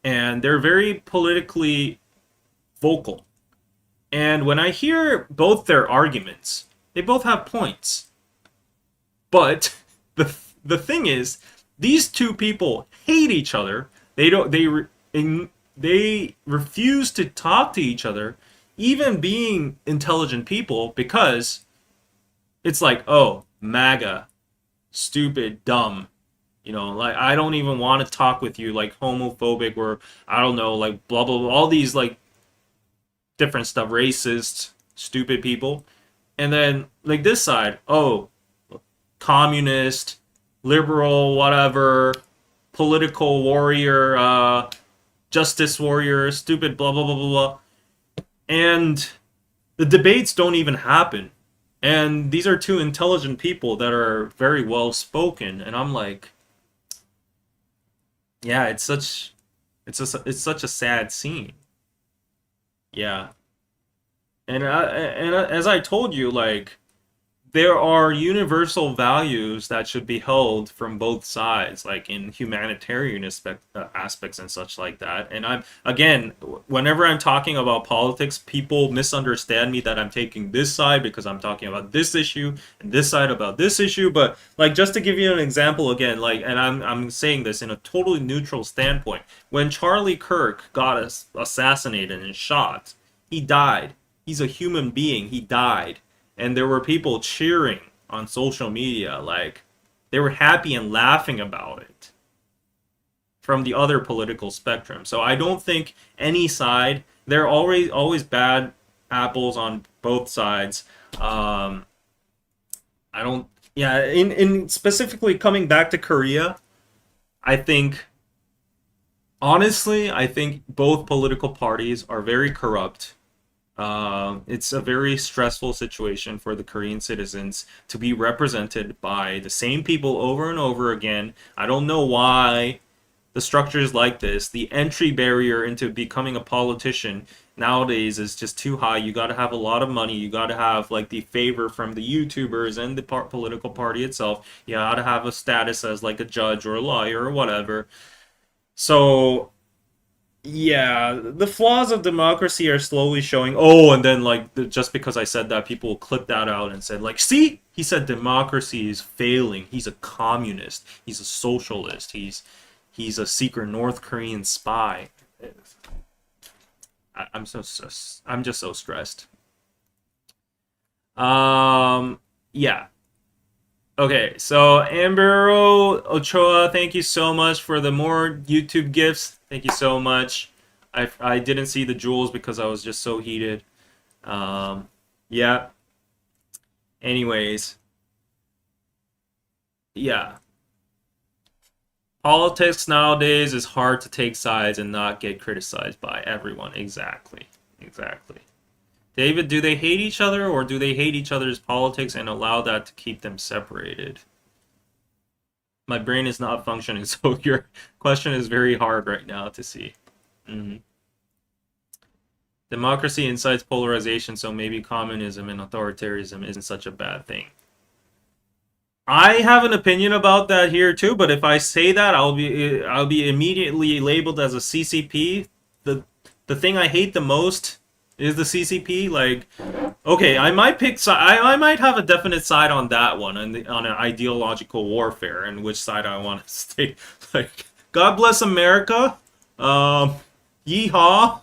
Speaker 1: and they're very politically vocal. And when I hear both their arguments, they both have points. But the thing is, these two people hate each other. They refuse to talk to each other, even being intelligent people, because it's like, oh, MAGA, stupid, dumb. Like I don't even want to talk with you, like homophobic or I don't know, like blah blah blah, all these like different stuff, racist, stupid people. And then like this side, oh, communist, liberal, whatever, political warrior, justice warrior, stupid, blah blah blah blah blah. And the debates don't even happen. And these are two intelligent people that are very well spoken, and I'm like, yeah, it's such a sad scene. Yeah, and as I told you, like there are universal values that should be held from both sides, like in humanitarian aspects and such like that. And I'm again, whenever I'm talking about politics, people misunderstand me that I'm taking this side because I'm talking about this issue and this side about this issue. But like just to give you an example again, like, and I'm saying this in a totally neutral standpoint. When Charlie Kirk got assassinated and shot, he died. He's a human being. He died, and there were people cheering on social media, like they were happy and laughing about it from the other political spectrum. So I don't think any side, there are always bad apples on both sides. I don't, yeah, in specifically coming back to Korea, I think honestly, I think both political parties are very corrupt. It's a very stressful situation for the Korean citizens to be represented by the same people over and over again. I don't know why the structure is like this. The entry barrier into becoming a politician nowadays is just too high. You got to have a lot of money. You got to have like the favor from the YouTubers and the political party itself. You got to have a status as like a judge or a lawyer or whatever. So yeah, the flaws of democracy are slowly showing. Oh, and then like just because I said that, people clip that out and said like, "See, he said democracy is failing. He's a communist. He's a socialist. He's a secret North Korean spy." I'm just so stressed. Yeah. Okay, so Ambero Ochoa, thank you so much for the more YouTube gifts. Thank you so much. I didn't see the jewels because I was just so heated. Yeah. Anyways, yeah. Politics nowadays is hard to take sides and not get criticized by everyone. Exactly. Exactly. David, do they hate each other or do they hate each other's politics and allow that to keep them separated? My brain is not functioning, so your question is very hard right now to see. Mm-hmm. Democracy incites polarization, so maybe communism and authoritarianism isn't such a bad thing. I have an opinion about that here too, but if I say that, I'll be immediately labeled as a CCP. The thing I hate the most is the CCP. Like, okay, I might pick side. I might have a definite side on that one, on an ideological warfare, and which side I want to stay. Like, God bless America. Yeehaw.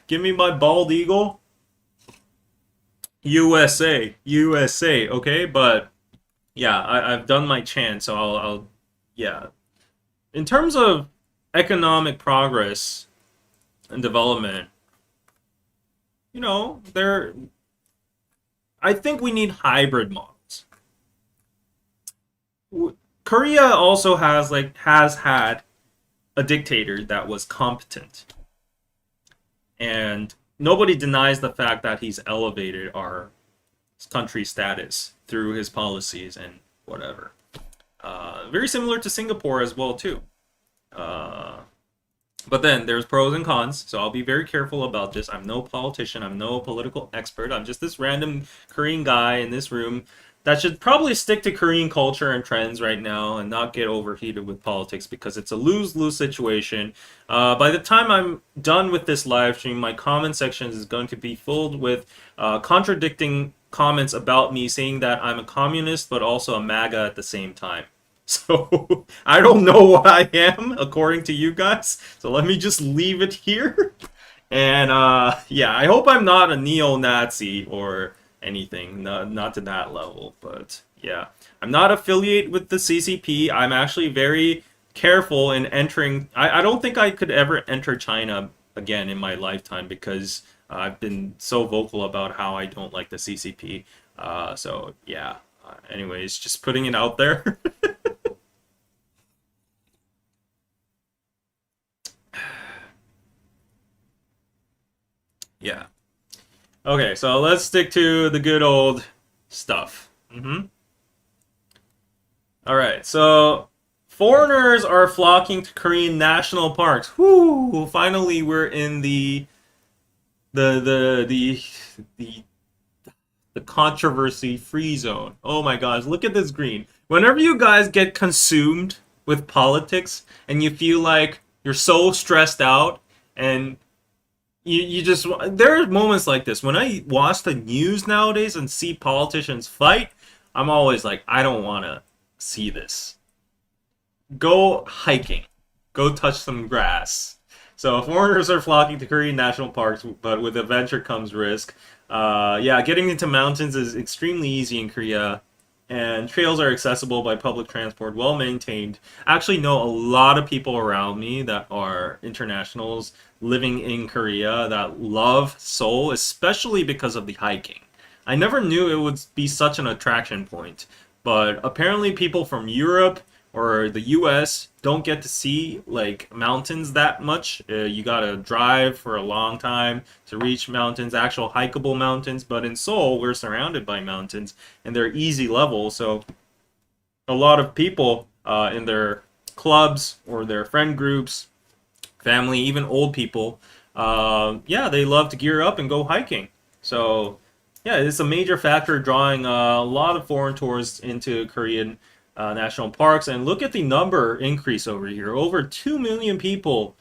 Speaker 1: Give me my bald eagle. USA, USA. Okay, but yeah, I've done my chance, so yeah. In terms of economic progress and development, there. I think we need hybrid models. Korea also has had a dictator that was competent, and nobody denies the fact that he's elevated our country status through his policies and whatever. Very similar to Singapore as well too. Uh, But then there's pros and cons, so I'll be very careful about this. I'm no politician, I'm no political expert. I'm just this random Korean guy in this room that should probably stick to Korean culture and trends right now and not get overheated with politics because it's a lose-lose situation. By the time I'm done with this live stream, my comment section is going to be filled with contradicting comments about me saying that I'm a communist but also a MAGA at the same time. So I don't know what I am according to you guys. So let me just leave it here. And yeah, I hope I'm not a neo-Nazi or anything, not to that level. But yeah, I'm not affiliated with the CCP. I'm actually very careful in entering. I don't think I could ever enter China again in my lifetime because I've been so vocal about how I don't like the CCP. So yeah. Anyways, just putting it out there. Yeah. Okay, so let's stick to the good old stuff. All right, so foreigners are flocking to Korean national parks. Whoo! Finally, we're in the the the the the controversy free zone. Oh my gosh, look at this green. Whenever you guys get consumed with politics and you feel like you're so stressed out and you just there are moments like this when I watch the news nowadays and see politicians fight. I'm always like, I don't want to see this. Go hiking, go touch some grass. So foreigners are flocking to Korean national parks, but with adventure comes risk. Yeah, getting into mountains is extremely easy in Korea, and trails are accessible by public transport, well maintained. I actually know a lot of people around me that are internationals living in Korea that love Seoul, especially because of the hiking. I never knew it would be such an attraction point, but apparently people from Europe or the US don't get to see like mountains that much. You gotta drive for a long time to reach mountains, actual hikeable mountains. But in Seoul, we're surrounded by mountains and they're easy level. So a lot of people in their clubs or their friend groups, family, even old people, yeah, they love to gear up and go hiking. So yeah, it's a major factor drawing a lot of foreign tourists into Korean national parks. And look at the number increase over here. Over 2 million people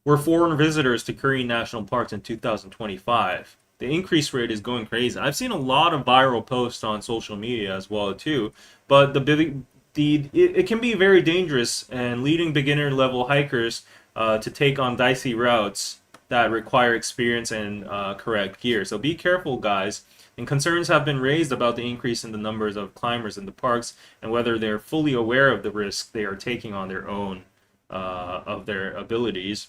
Speaker 1: were foreign visitors to Korean national parks in 2025. The increase rate is going crazy. I've seen a lot of viral posts on social media as well too, but it can be very dangerous and leading beginner level hikers to take on dicey routes that require experience and correct gear. So be careful, guys. And concerns have been raised about the increase in the numbers of climbers in the parks and whether they're fully aware of the risk they are taking on their own of their abilities.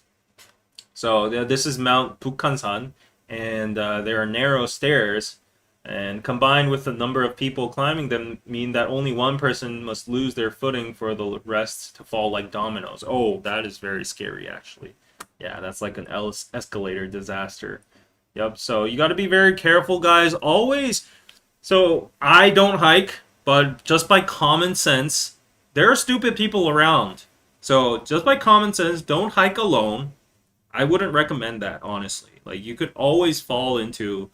Speaker 1: So this is Mount Bukhansan, and there are narrow stairs, and combined with the number of people climbing them mean that only one person must lose their footing for the rest to fall like dominoes. Oh, that is very scary, actually. Yeah, that's like an escalator disaster. Yep, so you got to be very careful, guys. Always. So I don't hike, but just by common sense, there are stupid people around. So just by common sense, don't hike alone. I wouldn't recommend that, honestly. Like, you could always fall into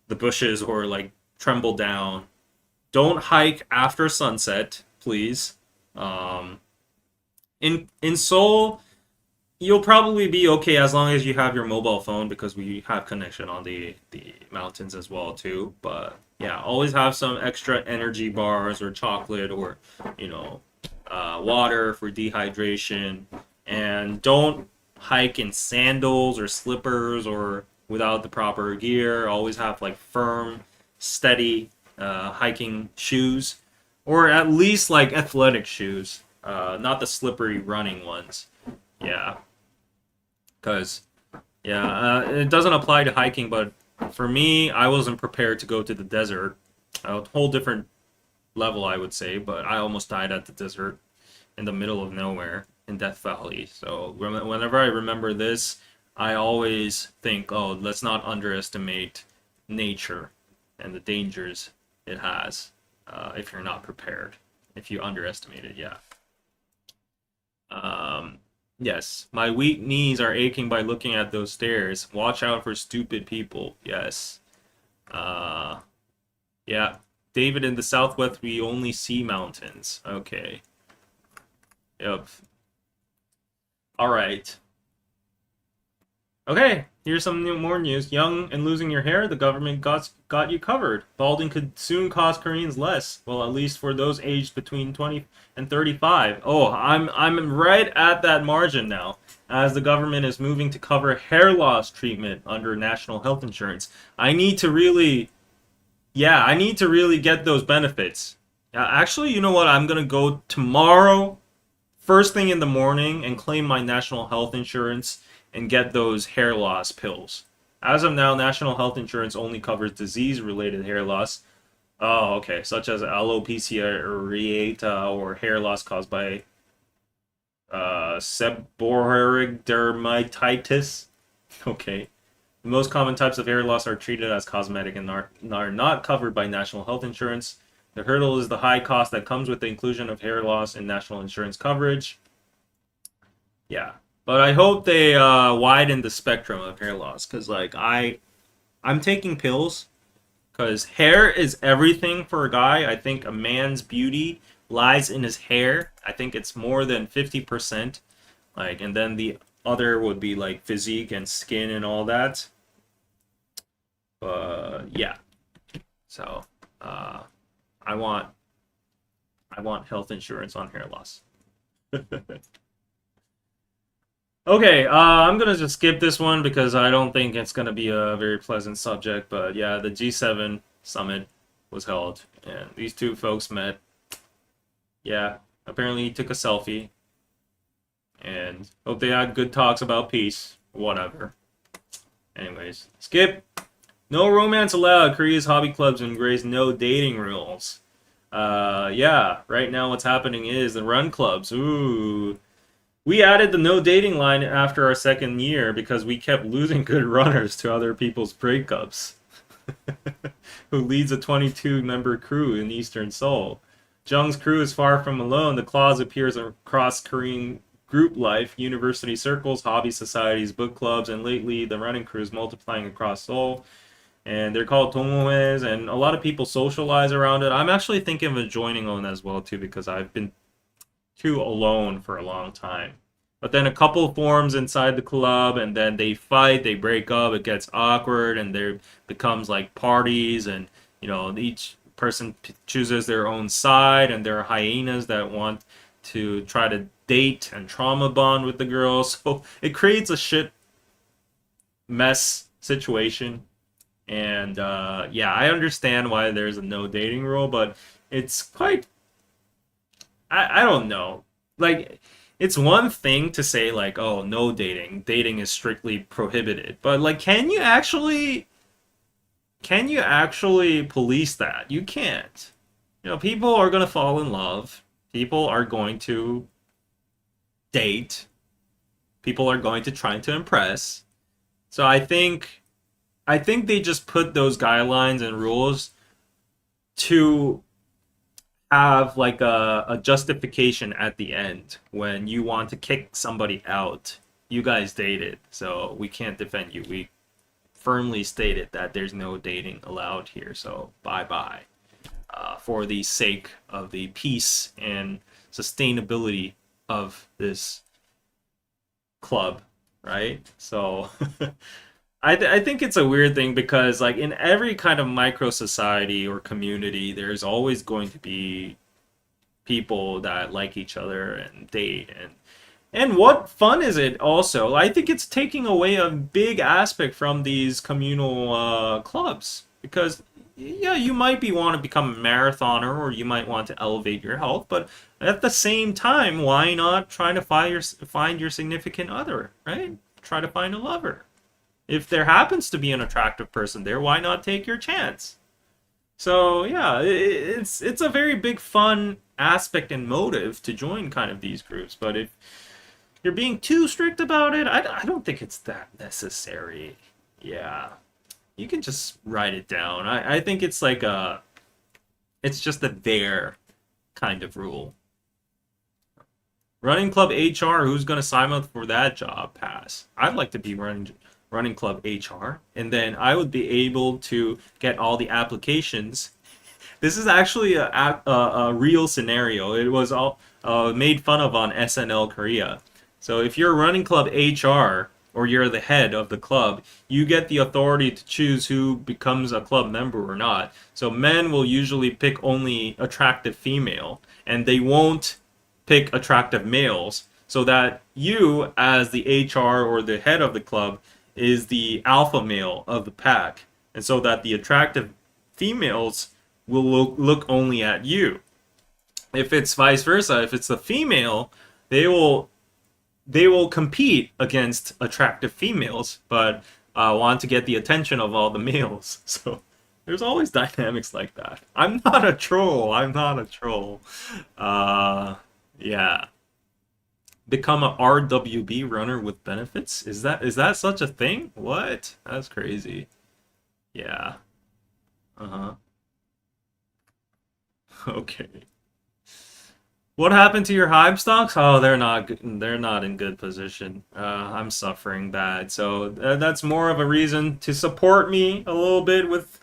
Speaker 1: the bushes or, like, tremble down. Don't hike after sunset, please. Um, in Seoul, you'll probably be okay as long as you have your mobile phone because we have connection on the mountains as well too. But yeah, always have some extra energy bars or chocolate or you know water for dehydration, and don't hike in sandals or slippers or without the proper gear. Always have like firm, steady hiking shoes, or at least like athletic shoes, not the slippery running ones. Yeah, because yeah, it doesn't apply to hiking, but for me, I wasn't prepared to go to the desert. A whole different level, I would say, but I almost died at the desert in the middle of nowhere in Death Valley. So whenever I remember this, I always think, oh, let's not underestimate nature and the dangers it has if you're not prepared. If you underestimate it, yeah. Um, Yes, my weak knees are aching by looking at those stairs. Watch out for stupid people. Yes. Uh, yeah. David, in the southwest, we only see mountains. Okay. Yep. All right. Okay, here's some more news. Young and losing your hair, the government got you covered. Balding could soon cost Koreans less. Well, at least for those aged between 20 and 35. Oh, I'm right at that margin now, as the government is moving to cover hair loss treatment under national health insurance. I need to really, yeah, I need to really get those benefits. Actually, you know what? I'm gonna go tomorrow first thing in the morning and claim my national health insurance and get those hair loss pills. As of now, national health insurance only covers disease related hair loss. Oh, okay, such as alopecia areata or hair loss caused by seborrheic dermatitis. Okay. The most common types of hair loss are treated as cosmetic and are not covered by national health insurance. The hurdle is the high cost that comes with the inclusion of hair loss in national insurance coverage. Yeah, but I hope they widen the spectrum of hair loss because, like, I'm taking pills because hair is everything for a guy. I think a man's beauty lies in his hair. I think it's more than 50%. Like, and then the other would be like physique and skin and all that. Yeah. So, uh, I want I want health insurance on hair loss. Okay, I'm gonna just skip this one because I don't think it's gonna be a very pleasant subject. But yeah, the G7 summit was held, and these two folks met. Yeah, apparently he took a selfie, and hope they had good talks about peace. Whatever. Anyways, skip. No romance allowed. Korea's hobby clubs embrace no dating rules. Yeah, right now what's happening is the run clubs. Ooh. We added the no dating line after our second year because we kept losing good runners to other people's breakups. Who leads a 22-member crew in Eastern Seoul. Jung's crew is far from alone. The clause appears across Korean group life, university circles, hobby societies, book clubs, and lately the running crew is multiplying across Seoul. And they're called tomoes, and a lot of people socialize around it. I'm actually thinking of joining one as well too because I've been too alone for a long time. But then a couple forms inside the club, and then they fight, they break up, it gets awkward, and there becomes like parties, and each person chooses their own side, and there are hyenas that want to try to date and trauma bond with the girls. So it creates a shit mess situation. And yeah, I understand why there's a no dating rule, but it's quite I don't know. Like, it's one thing to say like, oh, no dating. Dating is strictly prohibited. But like, can you actually police that? You can't. People are going to fall in love. People are going to date. People are going to try to impress. So I think they just put those guidelines and rules to have like a justification at the end when you want to kick somebody out. You guys dated, so we can't defend you. We firmly stated that there's no dating allowed here, so bye bye. For the sake of the peace and sustainability of this club, right? So I think it's a weird thing because like in every kind of micro society or community, there's always going to be people that like each other and date and what fun is it also? I think it's taking away a big aspect from these communal clubs because yeah, you might be want to become a marathoner or you might want to elevate your health, but at the same time, why not try to find your significant other, right? Try to find a lover. If there happens to be an attractive person there, why not take your chance? So yeah, it's a very big fun aspect and motive to join kind of these groups. But if you're being too strict about it, I don't think it's that necessary. Yeah, you can just write it down. I think it's just a there kind of rule. Running club HR, who's gonna sign up for that job? Pass. I'd like to be running club HR, and then I would be able to get all the applications. This is actually a real scenario. It was all made fun of on SNL Korea. So if you're running club HR or you're the head of the club, you get the authority to choose who becomes a club member or not. So men will usually pick only attractive female, and they won't pick attractive males, so that you, as the HR or the head of the club, is the alpha male of the pack, and so that the attractive females will look only at you. If it's vice versa, if it's the female, they will compete against attractive females, but want to get the attention of all the males. So there's always dynamics like that. I'm not a troll. I'm not a troll. Yeah. Become a RWB runner with benefits? Is that such a thing? What? That's crazy. Yeah. Uh-huh. Okay. What happened to your Hive stocks? Oh, they're not in good position. I'm suffering bad. So that's more of a reason to support me a little bit with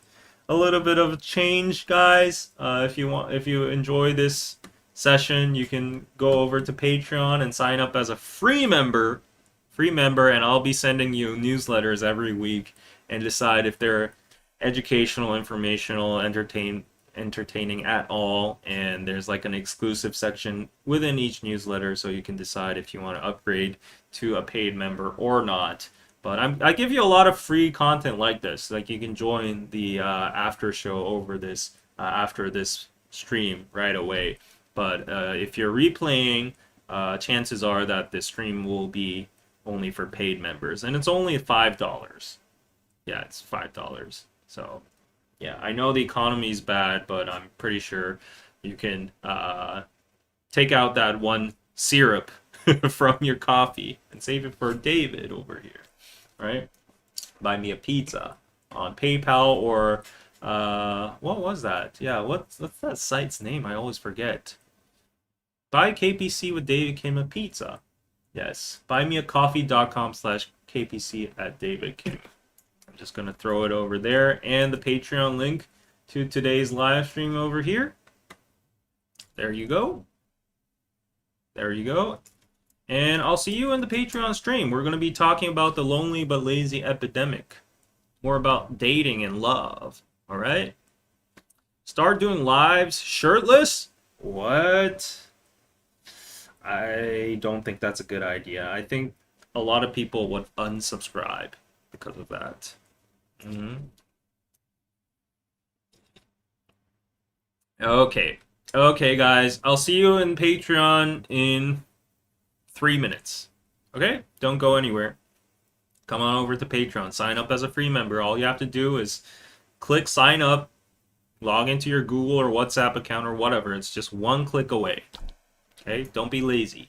Speaker 1: a little bit of change, guys. If you enjoy this session, you can go over to Patreon and sign up as a free member, and I'll be sending you newsletters every week and decide if they're educational, informational, entertaining at all. And there's like an exclusive section within each newsletter, so you can decide if you want to upgrade to a paid member or not. But I give you a lot of free content like this. Like you can join the after show over this after this stream right away. But if you're replaying, chances are that this stream will be only for paid members, and it's only $5. Yeah, it's $5. So yeah, I know the economy is bad, but I'm pretty sure you can take out that one syrup from your coffee and save it for David over here, right? Buy me a pizza on PayPal or what was that? Yeah, what's that site's name? I always forget. Buy KPC with David Kim a pizza. Yes, buymeacoffee.com/KPC at David Kim. I'm just going to throw it over there, and the Patreon link to today's live stream over here. There you go. There you go. And I'll see you in the Patreon stream. We're going to be talking about the lonely but lazy epidemic. More about dating and love. All right? Start doing lives shirtless? What? I don't think that's a good idea. I think a lot of people would unsubscribe because of that. Okay. Okay, guys. I'll see you in Patreon in 3 minutes. Okay? Don't go anywhere. Come on over to Patreon. Sign up as a free member. All you have to do is click sign up, log into your Google or WhatsApp account or whatever. It's just one click away. Okay? Don't be lazy.